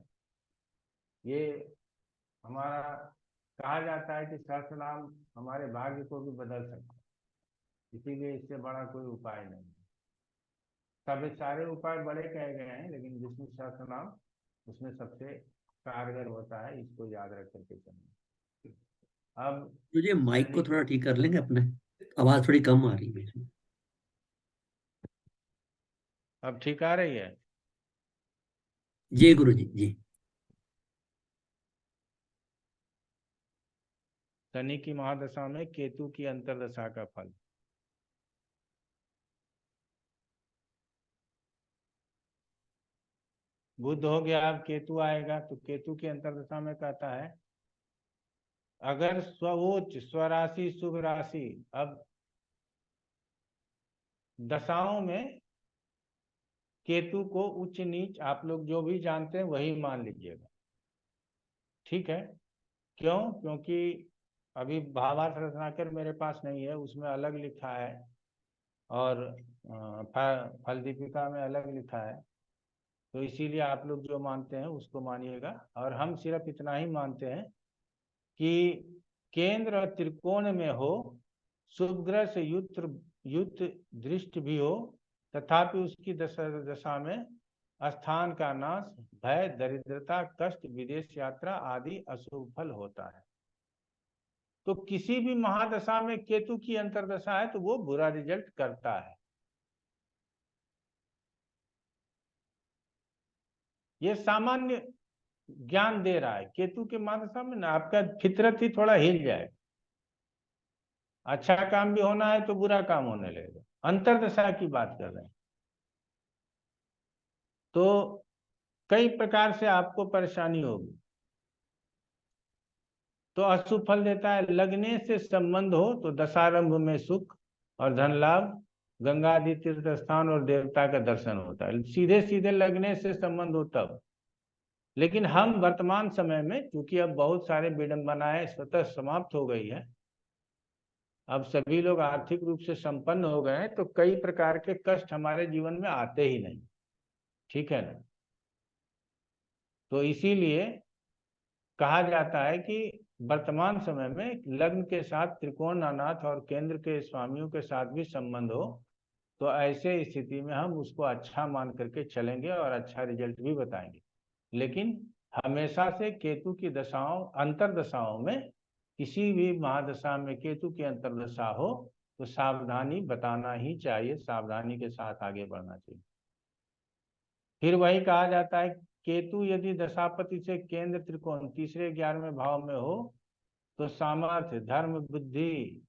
ये हमारा कहा जाता है कि सहस्त्र नाम हमारे भाग्य को भी बदल सकता है, इसीलिए इससे बड़ा कोई उपाय नहीं है। सब सारे उपाय बड़े कहे गए हैं, लेकिन विष्णु सहस्त्र नाम उसमें सबसे कारगर होता है, इसको याद रख करके चलना। अब मुझे माइक को थोड़ा ठीक कर लेंगे अपने, आवाज थोड़ी कम आ रही है इसमें। अब ठीक आ रही है? जी गुरुजी जी। शनि की महादशा में केतु की अंतर्दशा का फल। बुध हो गया, अब केतु आएगा, तो केतु की अंतर्दशा में कहता है अगर स्वोच्च स्वराशि शुभ राशि, अब दशाओं में केतु को उच्च नीच आप लोग जो भी जानते हैं वही मान लीजिएगा, ठीक है। क्यों? क्योंकि अभी भावार्थ रत्नाकर मेरे पास नहीं है, उसमें अलग लिखा है और फल दीपिका में अलग लिखा है, तो इसीलिए आप लोग जो मानते हैं उसको मानिएगा। और हम सिर्फ इतना ही मानते हैं कि केंद्र और त्रिकोण में हो, शुभ ग्रह से युक्त दृष्टि भी हो, तथापि उसकी दशा में स्थान का नाश, भय, दरिद्रता, कष्ट, विदेश यात्रा आदि अशुभ फल होता है। तो किसी भी महादशा में केतु की अंतर्दशा है तो वो बुरा रिजल्ट करता है। ये सामान्य ज्ञान दे रहा है। केतु के महादशा में ना आपका फितरत ही थोड़ा हिल जाए, अच्छा काम भी होना है तो बुरा काम होने लगेगा। अंतर्दशा की बात कर रहे हैं तो कई प्रकार से आपको परेशानी होगी। तो अशुभ फल देता है। लगने से संबंध हो तो दशारंभ में सुख और धन लाभ, गंगा आदि तीर्थ स्थान और देवता का दर्शन होता है। सीधे सीधे लगने से संबंध हो तब। लेकिन हम वर्तमान समय में, क्योंकि अब बहुत सारे विडंबनाएं स्वतः समाप्त हो गई है, अब सभी लोग आर्थिक रूप से संपन्न हो गए हैं, तो कई प्रकार के कष्ट हमारे जीवन में आते ही नहीं, ठीक है ना। तो इसीलिए कहा जाता है कि वर्तमान समय में लग्न के साथ त्रिकोण अनाथ और केंद्र के स्वामियों के साथ भी संबंध हो तो ऐसे स्थिति में हम उसको अच्छा मान करके चलेंगे और अच्छा रिजल्ट भी बताएंगे। लेकिन हमेशा से केतु की दशाओं, अंतर्दशाओं में, किसी भी महादशा में केतु की अंतर्दशा हो तो सावधानी बताना ही चाहिए, सावधानी के साथ आगे बढ़ना चाहिए। फिर वही कहा जाता है केतु यदि दशापति से केंद्र त्रिकोण तीसरे 11वें भाव में हो तो सामर्थ्य, धर्म, बुद्धि,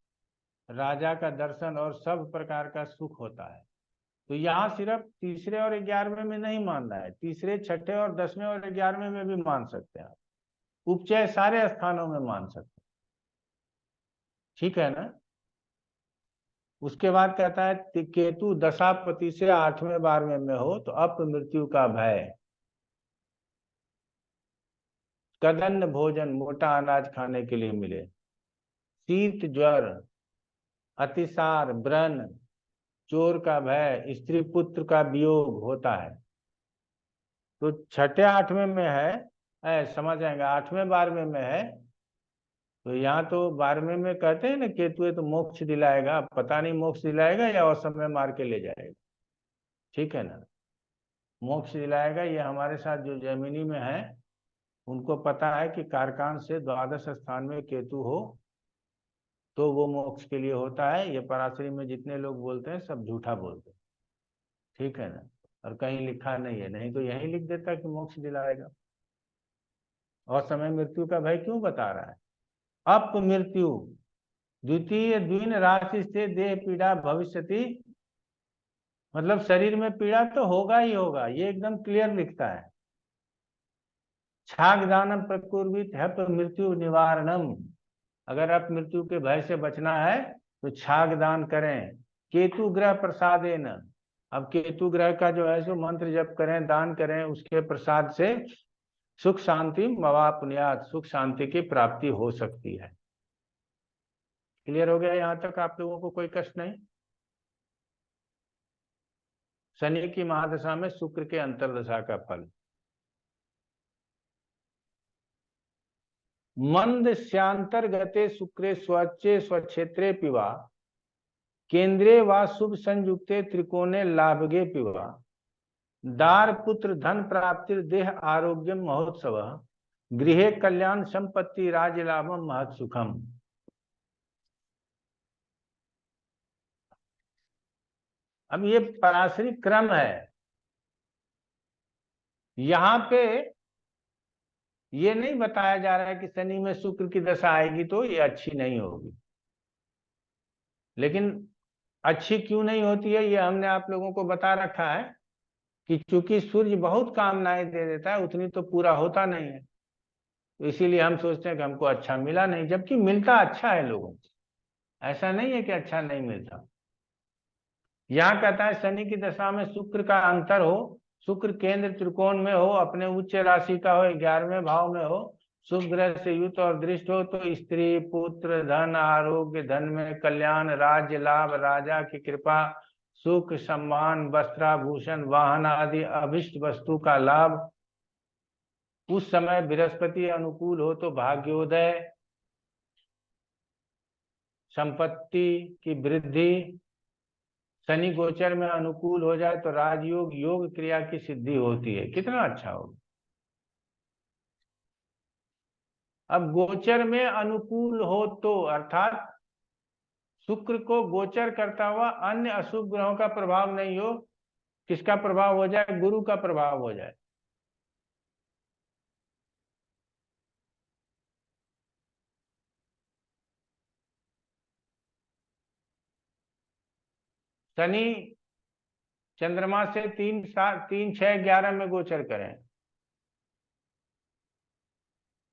राजा का दर्शन और सब प्रकार का सुख होता है। तो यहाँ सिर्फ तीसरे और 11वें में नहीं मानना है, तीसरे, छठे और 10वें और 11वें में भी मान सकते हैं आप, उपचय सारे स्थानों में मान सकते हैं, ठीक है ना। उसके बाद कहता है केतु दशापति से 8वें 12वें में हो तो अपमृत्यु का भय, कदन्न भोजन, मोटा अनाज खाने के लिए मिले, शीत ज्वर, अतिसार, व्रण, चोर का भय, स्त्री पुत्र का वियोग होता है। तो छठे 8वें में है, समझ आएंगे, 8वें 12वें में है तो यहाँ तो 12वें में कहते हैं ना केतु है तो मोक्ष दिलाएगा, पता नहीं मोक्ष दिलाएगा या असमय मार के ले जाएगा, ठीक है ना। मोक्ष दिलाएगा, ये हमारे साथ जो जैमिनी में है उनको पता है कि कारकान से द्वादश स्थान में केतु हो तो वो मोक्ष के लिए होता है। ये पराशरी में जितने लोग बोलते हैं सब झूठा बोलते हैं, ठीक है ना। और कहीं लिखा नहीं है, नहीं तो यही लिख देता कि मोक्ष दिलाएगा। और समय मृत्यु का भय क्यों बता रहा है? अप मृत्यु द्वितीय द्विन राशि से देह पीड़ा भविष्यति, मतलब शरीर में पीड़ा तो होगा ही होगा, ये एकदम क्लियर लिखता है। छागदानम प्रकुर्वित है तो मृत्यु निवारणम, अगर आप मृत्यु के भय से बचना है तो छागदान करें। केतु ग्रह प्रसादेन, अब केतु ग्रह का जो है सो मंत्र जप करें, दान करें, उसके प्रसाद से सुख शांति मवापुन्यात, सुख शांति की प्राप्ति हो सकती है। क्लियर हो गया यहाँ तक आप लोगों को? कोई कष्ट नहीं। शनि की महादशा में शुक्र के अंतर्दशा का फल। मंद श्यांतर्गते शुक्रे स्वच्चे स्वक्षेत्रे पिवा, केंद्रे वा शुभ संयुक्ते त्रिकोणे लाभगे पिवा, दार पुत्र धन प्राप्ति देह आरोग्य महोत्सव, गृहे कल्याण संपत्ति राज्य लाभम महत् सुखम। अब ये पराशरी क्रम है, यहाँ पे ये नहीं बताया जा रहा है कि शनि में शुक्र की दशा आएगी तो ये अच्छी नहीं होगी। लेकिन अच्छी क्यों नहीं होती है ये हमने आप लोगों को बता रखा है कि चूंकि सूर्य बहुत कामनाएं दे देता है, उतनी तो पूरा होता नहीं है, तो इसीलिए हम सोचते हैं कि हमको अच्छा मिला नहीं, जबकि मिलता अच्छा है लोगों को, ऐसा नहीं है कि अच्छा नहीं मिलता। यहाँ कहता है शनि की दशा में शुक्र का अंतर हो, शुक्र केंद्र त्रिकोण में हो, अपने उच्च राशि का हो, 11वें भाव में हो, शुभ ग्रह से युक्त और दृष्ट हो, तो स्त्री पुत्र धन आरोग्य, धन में कल्याण, राज्य लाभ, राजा की कृपा, सुख सम्मान, वस्त्राभूषण, वाहन आदि अभिष्ट वस्तु का लाभ। उस समय बृहस्पति अनुकूल हो तो भाग्योदय, संपत्ति की वृद्धि। शनि गोचर में अनुकूल हो जाए तो राजयोग योग क्रिया की सिद्धि होती है। कितना अच्छा होगा। अब गोचर में अनुकूल हो तो अर्थात शुक्र को गोचर करता हुआ अन्य अशुभ ग्रहों का प्रभाव नहीं हो, किसका प्रभाव हो जाए? गुरु का प्रभाव हो जाए। शनि चंद्रमा से 3, 6, 11 में गोचर करें,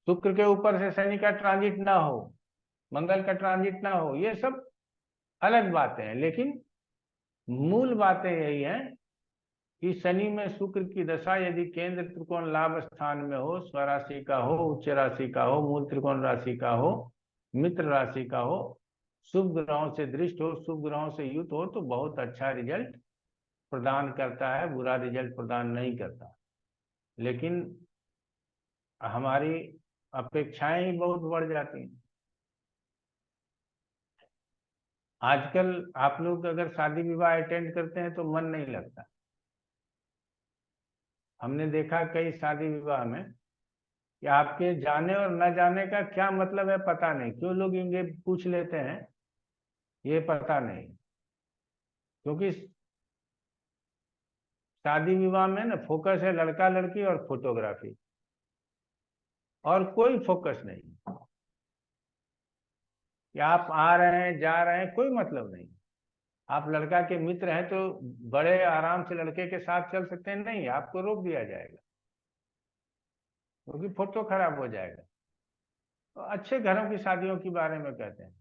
शुक्र के ऊपर से शनि का ट्रांजिट ना हो, मंगल का ट्रांजिट ना हो, ये सब अलग बातें हैं, लेकिन मूल बातें यही हैं कि शनि में शुक्र की दशा यदि केंद्र त्रिकोण लाभ स्थान में हो, स्वराशि का हो, उच्च राशि का हो, मूल त्रिकोण राशि का हो, मित्र राशि का हो, शुभ ग्रहों से दृष्ट हो, शुभ ग्रहों से युक्त हो, तो बहुत अच्छा रिजल्ट प्रदान करता है, बुरा रिजल्ट प्रदान नहीं करता। लेकिन हमारी अपेक्षाएं ही बहुत बढ़ जाती हैं। आजकल आप लोग अगर शादी विवाह अटेंड करते हैं तो मन नहीं लगता। हमने देखा कई शादी विवाह में कि आपके जाने और न जाने का क्या मतलब है पता नहीं, क्यों लोग इनके पूछ लेते हैं ये पता नहीं, क्योंकि शादी विवाह में ना फोकस है लड़का लड़की और फोटोग्राफी, और कोई फोकस नहीं कि आप आ रहे हैं जा रहे हैं, कोई मतलब नहीं। आप लड़का के मित्र हैं तो बड़े आराम से लड़के के साथ चल सकते हैं, नहीं, आपको रोक दिया जाएगा क्योंकि फोटो खराब हो जाएगा। तो अच्छे घरों की शादियों के बारे में कहते हैं,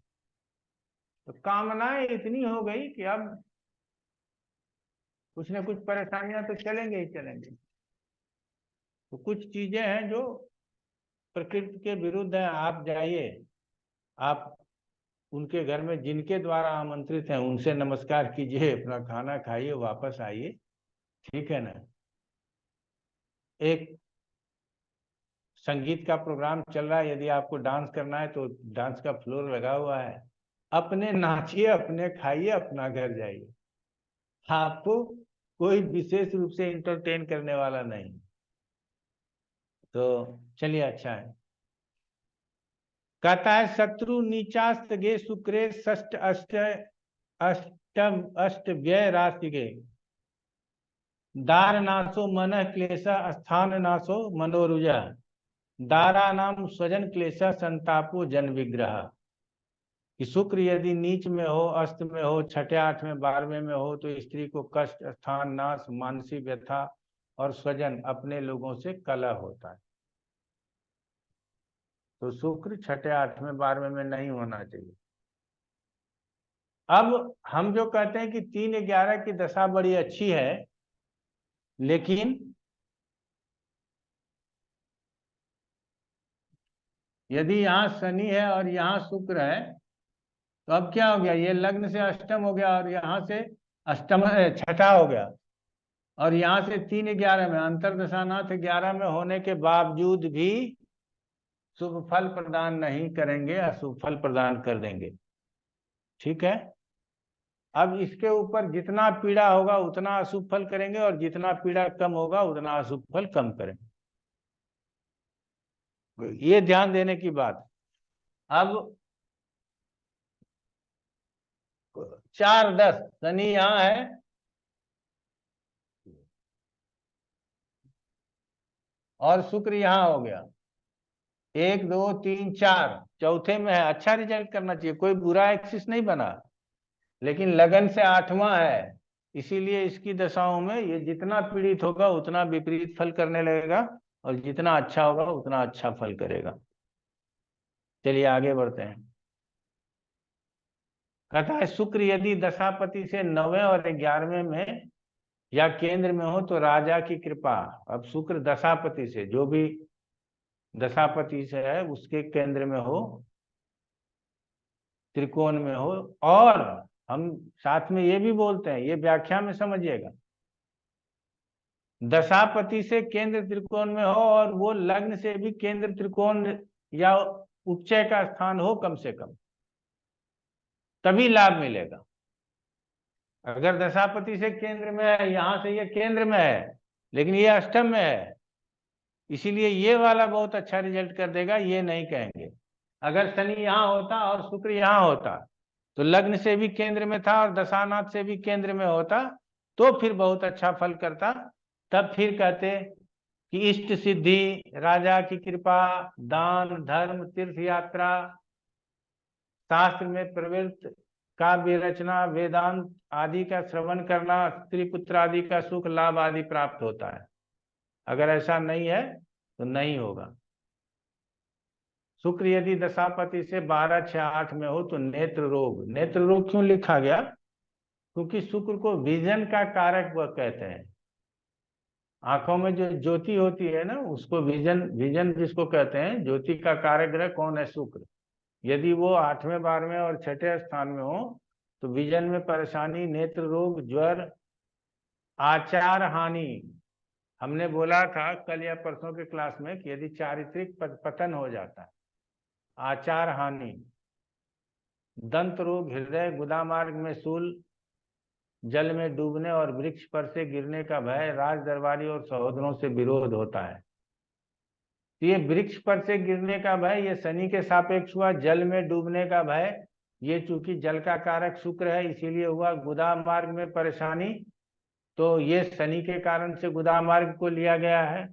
तो कामनाएं इतनी हो गई कि अब कुछ न कुछ परेशानियां तो चलेंगे ही चलेंगे। तो कुछ चीजें हैं जो प्रकृति के विरुद्ध है। आप जाइए, आप उनके घर में जिनके द्वारा आमंत्रित हैं उनसे नमस्कार कीजिए, अपना खाना खाइए, वापस आइए, ठीक है ना। एक संगीत का प्रोग्राम चल रहा है, यदि आपको डांस करना है तो डांस का फ्लोर लगा हुआ है, अपने नाचिए, अपने खाइए, अपना घर जाइए, आपको कोई विशेष रूप से इंटरटेन करने वाला नहीं। तो चलिए, अच्छा है। कहता है शत्रु नीचास्त गे शुक्रे षष्ठ अष्ट व्यय राशि गे, दार नाशो मन क्लेश स्थान नाशो मनोरुजा, दारा नाम स्वजन क्लेश संतापो जन विग्रह, कि शुक्र यदि नीच में हो, अस्त में हो, छठे, आठवें, 12वें में हो तो स्त्री को कष्ट, स्थान नाश, मानसिक व्यथा और स्वजन अपने लोगों से कलह होता है। तो शुक्र छठे, आठवें, 12वें में नहीं होना चाहिए। अब हम जो कहते हैं कि 3-11 की दशा बड़ी अच्छी है, लेकिन यदि यहाँ शनि है और यहाँ शुक्र है तो अब क्या हो गया, ये लग्न से अष्टम हो गया और यहाँ से अष्टम छठा हो गया, और यहाँ से 3-11 में अंतर्दशानाथ 11 में होने के बावजूद भी शुभ फल प्रदान नहीं करेंगे, अशुभ फल प्रदान कर देंगे। ठीक है, अब इसके ऊपर जितना पीड़ा होगा उतना अशुभ फल करेंगे और जितना पीड़ा कम होगा उतना अशुभ फल कम करेंगे। ये ध्यान देने की बात। अब 4-10 शनि यहाँ है, और शुक्र यहाँ हो गया, 1 2 3 4 चौथे में है। अच्छा रिजल्ट करना चाहिए, कोई बुरा एक्सिस नहीं बना, लेकिन लगन से 8वां है, इसीलिए इसकी दशाओं में ये जितना पीड़ित होगा उतना विपरीत फल करने लगेगा और जितना अच्छा होगा उतना अच्छा फल करेगा। चलिए आगे बढ़ते हैं। कहता है शुक्र यदि दशापति से 9वें और 11वें में या केंद्र में हो तो राजा की कृपा। अब शुक्र दशापति से, जो भी दशापति से है उसके केंद्र में हो, त्रिकोण में हो, और हम साथ में ये भी बोलते हैं, ये व्याख्या में समझिएगा, दशापति से केंद्र त्रिकोण में हो और वो लग्न से भी केंद्र त्रिकोण या उपचय का स्थान हो कम से कम, तभी लाभ मिलेगा। अगर दशापति से केंद्र में है, यहाँ से ये केंद्र में है लेकिन ये अष्टम में है, इसीलिए ये वाला बहुत अच्छा रिजल्ट कर देगा, ये नहीं कहेंगे। अगर शनि यहाँ होता और शुक्र यहाँ होता तो लग्न से भी केंद्र में था और दशानाथ से भी केंद्र में होता तो फिर बहुत अच्छा फल करता, तब फिर कहते कि इष्ट सिद्धि, राजा की कृपा, दान धर्म, तीर्थ यात्रा, शास्त्र में प्रवृत्त, काव्य रचना, वेदांत आदि का श्रवण करना, स्त्री पुत्र आदि का सुख लाभ आदि प्राप्त होता है। अगर ऐसा नहीं है तो नहीं होगा। शुक्र यदि दशापति से 12, 6, 8 में हो तो नेत्र रोग। नेत्र रोग क्यों लिखा गया? क्योंकि शुक्र को विजन का कारक वह कहते हैं। आंखों में जो ज्योति होती है ना, उसको विजन, विजन जिसको कहते हैं, ज्योति का कारक ग्रह कौन है? शुक्र। यदि वो 8वें, 12वें और 6ठे स्थान में हो तो विजन में परेशानी, नेत्र रोग, ज्वर, आचार हानि। हमने बोला था कल या परसों के क्लास में कि यदि चारित्रिक पतन हो जाता है, आचार हानि, दंत रोग, हृदय, गुदा मार्ग में शूल, जल में डूबने और वृक्ष पर से गिरने का भय, राज दरबारी और सहोदरों से विरोध होता है। तो ये वृक्ष पर से गिरने का भय ये शनि के सापेक्ष हुआ, जल में डूबने का भय ये चूंकि जल का कारक शुक्र है इसीलिए हुआ, गुदा मार्ग में परेशानी तो ये शनि के कारण से गुदा मार्ग को लिया गया है।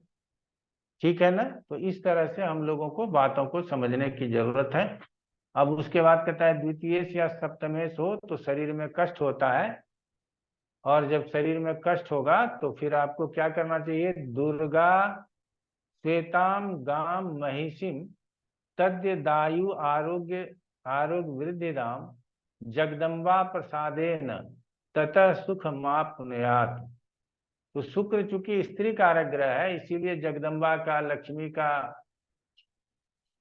ठीक है ना? तो इस तरह से हम लोगों को बातों को समझने की जरूरत है। अब उसके बाद कहता है द्वितीयेश या सप्तमेश हो तो शरीर में कष्ट होता है, और जब शरीर में कष्ट होगा तो फिर आपको क्या करना चाहिए? दुर्गा श्वेताम गाम महिषिम तद्य दायु आरोग्य वृद्धिदाम जगदम्बा प्रसादेन ततः सुख मापनुयात। तो शुक्र चूंकि स्त्री कारक ग्रह है इसीलिए जगदम्बा का, लक्ष्मी का,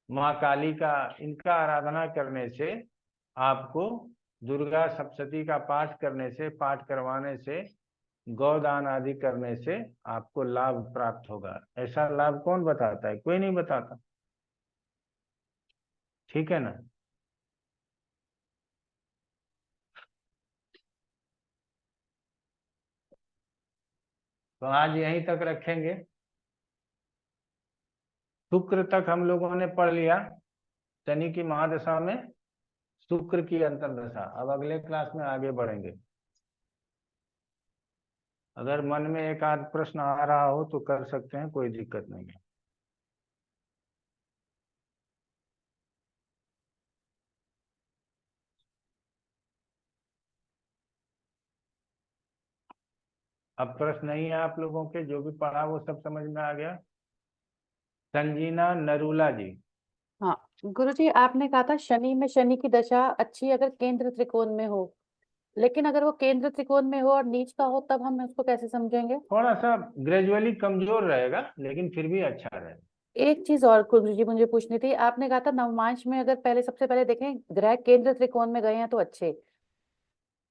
माँ काली का, इनका आराधना करने से, आपको दुर्गा सप्तशती का पाठ करने से, पाठ करवाने से, गौदान आदि करने से आपको लाभ प्राप्त होगा। ऐसा लाभ कौन बताता है? कोई नहीं बताता। ठीक है ना? तो आज यहीं तक रखेंगे। शुक्र तक हम लोगों ने पढ़ लिया, शनि की महादशा में शुक्र की अंतर्दशा। अब अगले क्लास में आगे बढ़ेंगे। अगर मन में एक आध प्रश्न आ रहा हो तो कर सकते हैं, कोई दिक्कत नहीं है। अब प्रश्न नहीं है आप लोगों के, जो भी पढ़ा वो सब समझ में आ गया। संजीना नरूला जी। हाँ गुरुजी, आपने कहा था शनि में शनि की दशा अच्छी अगर केंद्र त्रिकोण में हो, लेकिन अगर वो केंद्र त्रिकोण में हो और नीच का हो तब हम उसको कैसे समझेंगे? थोड़ा सा ग्रेजुअली कमजोर रहेगा लेकिन फिर भी अच्छा रहेगा। एक चीज और गुरुजी मुझे पूछनी थी, आपने कहा था नवमांश में अगर पहले सबसे पहले देखें ग्रह केंद्र त्रिकोण में गए हैं तो अच्छे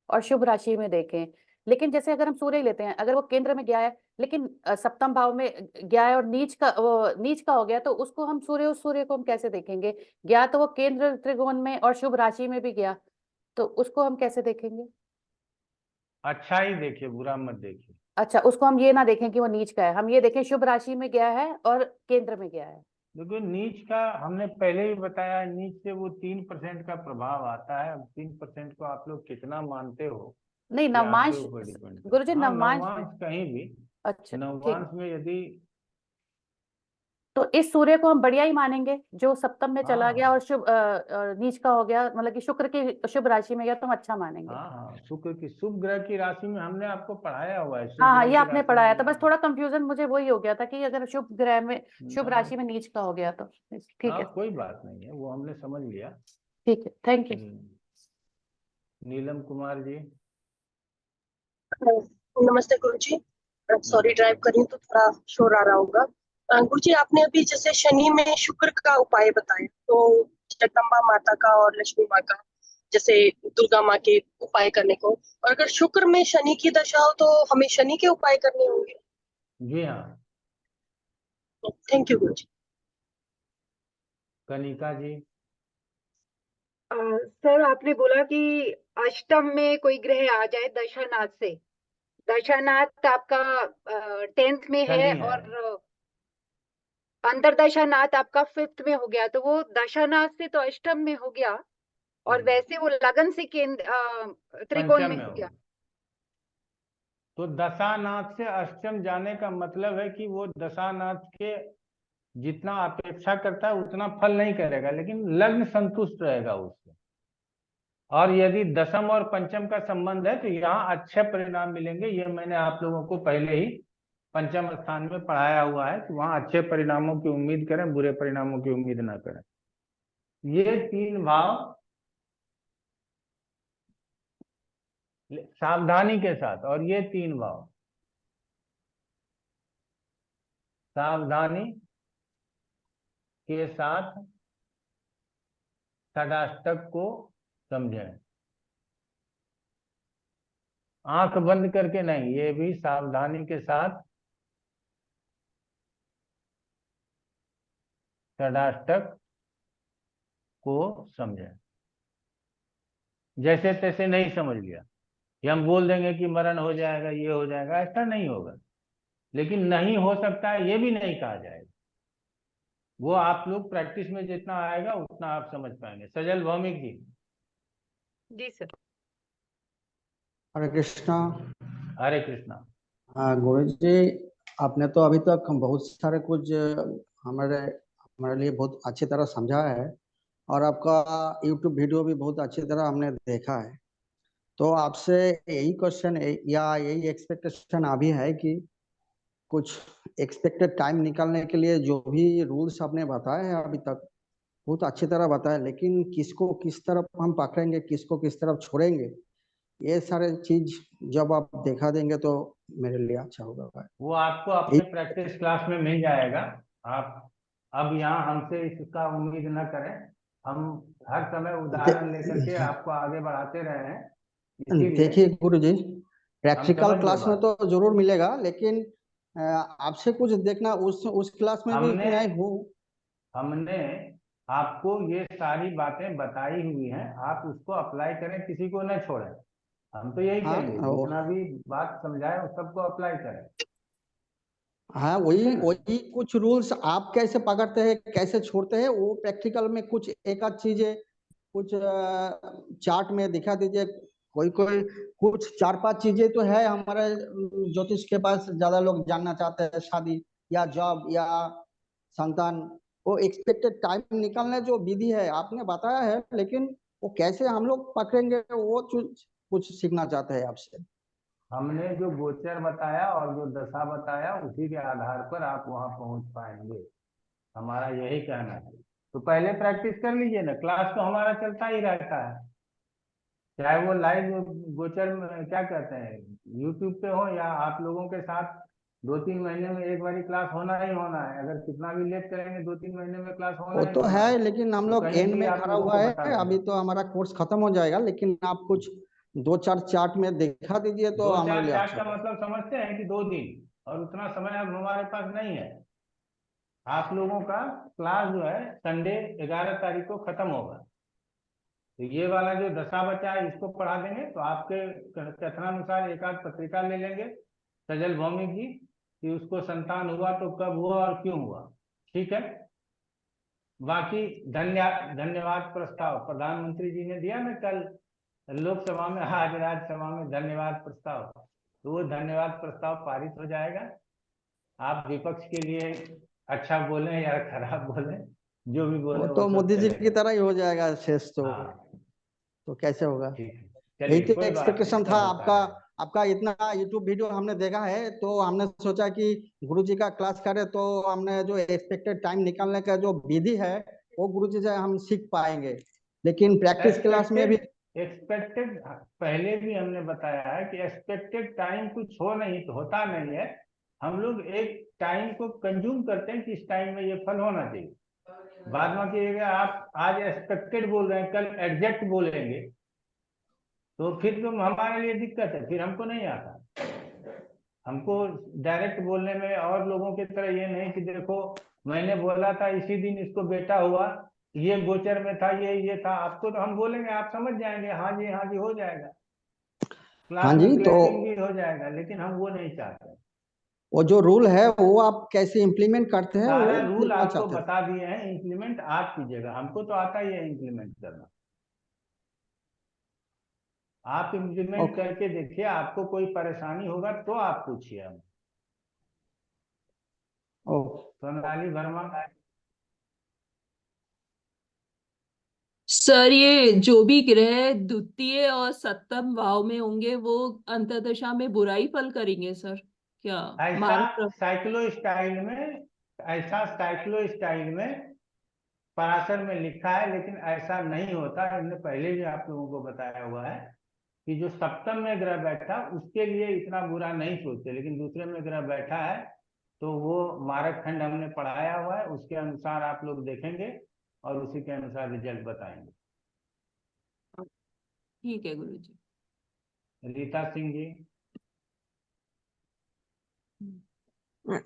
और शुभ राशि में देखें, लेकिन जैसे अगर हम सूर्य ही लेते हैं, अगर वो केंद्र में गया है लेकिन सप्तम भाव में गया है और नीच का हो गया, तो उसको हम उस सूर्य को हम कैसे देखेंगे? गया तो वो केंद्र त्रिकोण में और शुभ राशि में भी गया, तो उसको हम कैसे देखेंगे? अच्छा ही देखिए, बुरा मत देखिए। अच्छा, उसको हम ये ना देखें कि वो नीच का है, हम ये देखें शुभ राशि में गया है और केंद्र में गया है। देखो नीच का हमने पहले ही बताया, नीच से वो 3% का प्रभाव आता है। अब 3% को आप लोग कितना मानते हो नहीं, ये आपके नवमांश ऊपर डिपेंड करता गुरुजी, है। हाँ, नवमांश नवमांश कहीं भी, अच्छा ठीक, नवमांश में यदि तो इस सूर्य को हम बढ़िया ही मानेंगे जो सप्तम में चला गया हाँ और शुभ नीच का हो गया, मतलब कि शुक्र की शुभ राशि में गया, तो हम अच्छा मानेंगे। हाँ, शुक्र की शुभ ग्रह की राशि में हमने आपको पढ़ाया हुआ है, शुभ हाँ हाँ, ग्रह ये की आपने राशि पढ़ाया में था, बस थोड़ा कंफ्यूजन मुझे वही हो गया था कि अगर शुभ ग्रह में शुभ हाँ, राशि में नीच का हो गया तो ठीक है। कोई बात नहीं है, वो हमने समझ लिया। ठीक है, थैंक यू। नीलम कुमार जी। नमस्ते गुरुजी। सॉरी, ड्राइव कर रही हूँ तो थोड़ा शोर आ रहा होगा। गुरुजी, आपने अभी जैसे शनि में शुक्र का उपाय बताया, तो जगदम्बा माता का और लक्ष्मी माँ का, जैसे दुर्गा माँ के उपाय करने को, और अगर शुक्र में शनि की दशा हो तो हमें शनि के उपाय करने होंगे। जी हाँ। Thank you Guruji. Kanika ji. Sir, आपने बोला कि अष्टम में कोई ग्रह आ जाए दशानाथ से, दशानाथ आपका 10th में है शनि है। और अंतरदशानाथ आपका 5th में हो गया, तो वो दशानाथ से तो अष्टम में हो गया और वैसे वो लगन से त्रिकोण पंचम में में हो हो गया। तो दशानाथ से अष्टम जाने का मतलब है कि वो दशानाथ के जितना अपेक्षा करता है उतना फल नहीं करेगा, लेकिन लग्न संतुष्ट रहेगा उससे। और यदि दशम और पंचम का संबंध है तो यहाँ अच्छे परिणाम मिलेंगे। ये मैंने आप लोगों को पहले ही पंचम स्थान में पढ़ाया हुआ है कि वहां अच्छे परिणामों की उम्मीद करें, बुरे परिणामों की उम्मीद ना करें। ये 3 भाव सावधानी के साथ, और ये 3 भाव सावधानी के साथ षडाष्टक को समझें, आंख बंद करके नहीं, ये भी सावधानी के साथ षडाष्टक को समझें। जैसे तैसे नहीं समझ लिया कि हम बोल देंगे कि मरण हो जाएगा, ये हो जाएगा, ऐसा नहीं होगा। लेकिन नहीं हो सकता है ये भी नहीं कहा जाएगा। वो आप लोग प्रैक्टिस में जितना आएगा उतना आप समझ पाएंगे। सजल भौमिक जी। जी सर। हरे कृष्णा। हरे कृष्णा। गुरु जी, आपने तो अभी तक बहुत सारे कुछ हमारे हमारे लिए बहुत अच्छी तरह समझाया है, और आपका YouTube वीडियो भी बहुत अच्छी तरह हमने देखा है। तो आपसे यही क्वेश्चन या यही एक्सपेक्टेशन अभी है कि कुछ एक्सपेक्टेड टाइम निकालने के लिए जो भी रूल्स आपने बताए हैं अभी तक बहुत अच्छी तरह बताया, लेकिन किसको किस तरफ हम पकड़ेंगे, किसको किस तरफ छोड़ेंगे, ये सारे चीज जब आप दिखा देंगे तो मेरे लिए अच्छा होगा भाई। वो आपको अपने प्रैक्टिस क्लास में मिल जाएगा। आप अब यहाँ हमसे इसका उम्मीद न करें। हम हर समय उदाहरण लेकर के आपको आगे बढ़ाते रहे हैं, इसीलिए देखिए गुरु जी, हम प्रैक्टिकल समझ गए क्लास में बात। तो जरूर मिलेगा, लेकिन आपसे कुछ देखना उस क्लास में भी मैं हूँ। हमने आपको ये सारी बातें बताई हुई हैं, आप उसको अप्लाई करें, किसी को न छोड़ें। हम तो यही कहेंगे, जितना भी बात समझाए उस सबको अप्लाई करें। हाँ, वही वही कुछ रूल्स आप कैसे पकड़ते हैं, कैसे छोड़ते हैं, वो प्रैक्टिकल में कुछ एक आध चीजें कुछ चार्ट में दिखा दीजिए। कोई कोई कुछ 4-5 चीजें तो है हमारे ज्योतिष के पास, ज्यादा लोग जानना चाहते हैं, शादी या जॉब या संतान, वो एक्सपेक्टेड टाइम निकालने जो विधि है आपने बताया है, लेकिन वो कैसे हम लोग पकड़ेंगे वो कुछ सीखना चाहते हैं आपसे। हमने जो गोचर बताया और जो दशा बताया उसी के आधार पर आप वहां पहुंच पाएंगे, हमारा यही कहना है। तो पहले प्रैक्टिस कर लीजिए ना, क्लास तो हमारा चलता ही रहता है, चाहे वो लाइव गोचर में क्या कहते हैं यूट्यूब पे हो या आप लोगों के साथ 2-3 महीने में एक बारी क्लास होना ही होना है। अगर कितना भी लेट करेंगे 2-3 महीने में क्लास होना वो ही तो होना है, है। लेकिन हम तो लोग कहीं एंड भी में आप खड़ा लोगों हुआ को है, बता अभी देंगे। तो हमारा कोर्स खत्म हो जाएगा, लेकिन आप कुछ 2-4 चार्ट में दिखा दीजिए तो हमारे 2-4 लिए चार्ट अच्छा का है। मतलब समझते हैं कि 2 दिन, और उतना समय अब हमारे पास नहीं है। आप लोगों का क्लास जो है संडे 11 तारीख को खत्म होगा, तो ये वाला जो दशा बचा है इसको पढ़ा देंगे। तो आपके कथनानुसार एक आध पत्रिका ले लेंगे सजल भौमिक जी कि उसको संतान हुआ तो कब हुआ और क्यों हुआ, ठीक है। बाकी धन्यवाद प्रस्ताव प्रधानमंत्री जी ने दिया ना कल लोकसभा में, आज राज्यसभा में धन्यवाद प्रस्ताव, तो वो धन्यवाद प्रस्ताव पारित हो जाएगा। आप विपक्ष के लिए अच्छा बोलें या खराब बोलें, जो भी बोले वो वो तो सब मोदी जी की चलेगा। तरह ही हो जाएगा शेष हाँ तो कैसे होगा। ठीक है, यही चलिए तो कोई बात नहीं, एक्सपेक्टेशन था सब होता आपका। है। आपका इतना यूट्यूब वीडियो हमने देखा है, तो हमने सोचा कि गुरुजी का क्लास करें, तो हमने जो एक्सपेक्टेड टाइम निकालने का जो विधि है वो गुरुजी से हम सीख पाएंगे। लेकिन प्रैक्टिस क्लास में भी एक्सपेक्टेड पहले भी हमने बताया है कि एक्सपेक्टेड टाइम कुछ हो नहीं तो होता नहीं है। हम लोग एक टाइम को कंज्यूम करते हैं कि इस टाइम में ये फल होना चाहिए। बाद में कि अगर आप आज एक्सपेक्टेड बोल रहे हैं कल एग्जैक्ट बोलेंगे तो फिर तो हमारे लिए दिक्कत है, फिर हमको नहीं आता। हमको डायरेक्ट बोलने में और लोगों की तरह ये नहीं कि देखो मैंने बोला था इसी दिन इसको बेटा हुआ, ये गोचर में था, ये था। आपको तो हम बोलेंगे आप समझ जाएंगे, हाँ जी हो जाएगा, हाँ क्लास जी, में तो क्लैपिंग भी हो जाएगा, लेकिन हम वो नहीं चाहते। वो जो रूल है वो आप कैसे इम्प्लीमेंट करते हैं वो सारा रूल देखना आपको चाहते थे। बता दिए हैं, इम्प्लीमेंट आप कीजिएगा, हमको तो आता ही है इम्प्लीमेंट करना। आप इम्प्लीमेंट ओके करके देखिए, आपको कोई परेशानी होगा तो आप पूछिए हम। ओके। सोनाली वर्मा। सर ये जो भी ग्रह द्वितीय और सप्तम भाव में होंगे वो अंतर्दशा में बुराई फल करेंगे सर, क्या ऐसा मार्ग साइक्लो स्टाइल में पराशर में लिखा है, लेकिन ऐसा नहीं होता। हमने पहले भी आप लोगों को बताया हुआ है कि जो सप्तम में ग्रह बैठा उसके लिए इतना बुरा नहीं सोचते, लेकिन दूसरे में ग्रह बैठा है तो वो मारक खंड हमने पढ़ाया हुआ है, उसके अनुसार आप लोग देखेंगे और उसी के अनुसार रिजल्ट बताएंगे। ठीक है गुरुजी। रीता सिंह जी।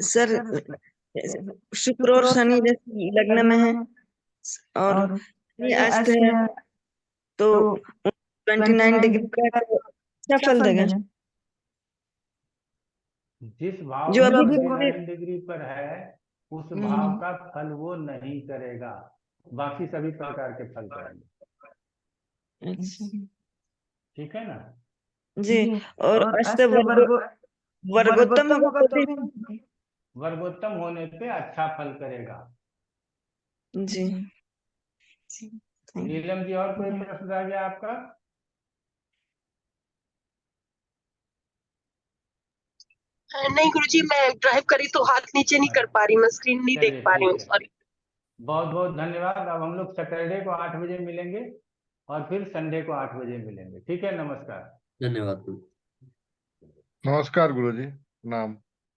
सर शुक्र और शनि जैसे लग्न में है और शनि अस्त है तो 29 डिग्री का तो अच्छा फल देगा। जिस भाव जो में अभी 29 डिग्री पर है उस भाव का फल वो नहीं करेगा, बाकी सभी प्रकार के फल करेंगे। ठीक है ना जी। और अस्त वर्गोत्तम होगा तो भी वर्गोत्तम होने पे अच्छा फल करेगा। जी। नीलम जी और कोई प्रश्न रह गया आपका? नहीं गुरुजी, मैं ड्राइव करी तो हाथ नीचे नहीं कर पा रही, मैं स्क्रीन नहीं देख चलिए पा रही हूँ, ठीक है, सॉरी। बहुत बहुत धन्यवाद। अब हम लोग सैटरडे को 8 बजे मिलेंगे और फिर संडे को 8 बजे मिलेंगे। ठीक है, नमस्कार। धन्यवाद। नमस्कार गुरुजी, नाम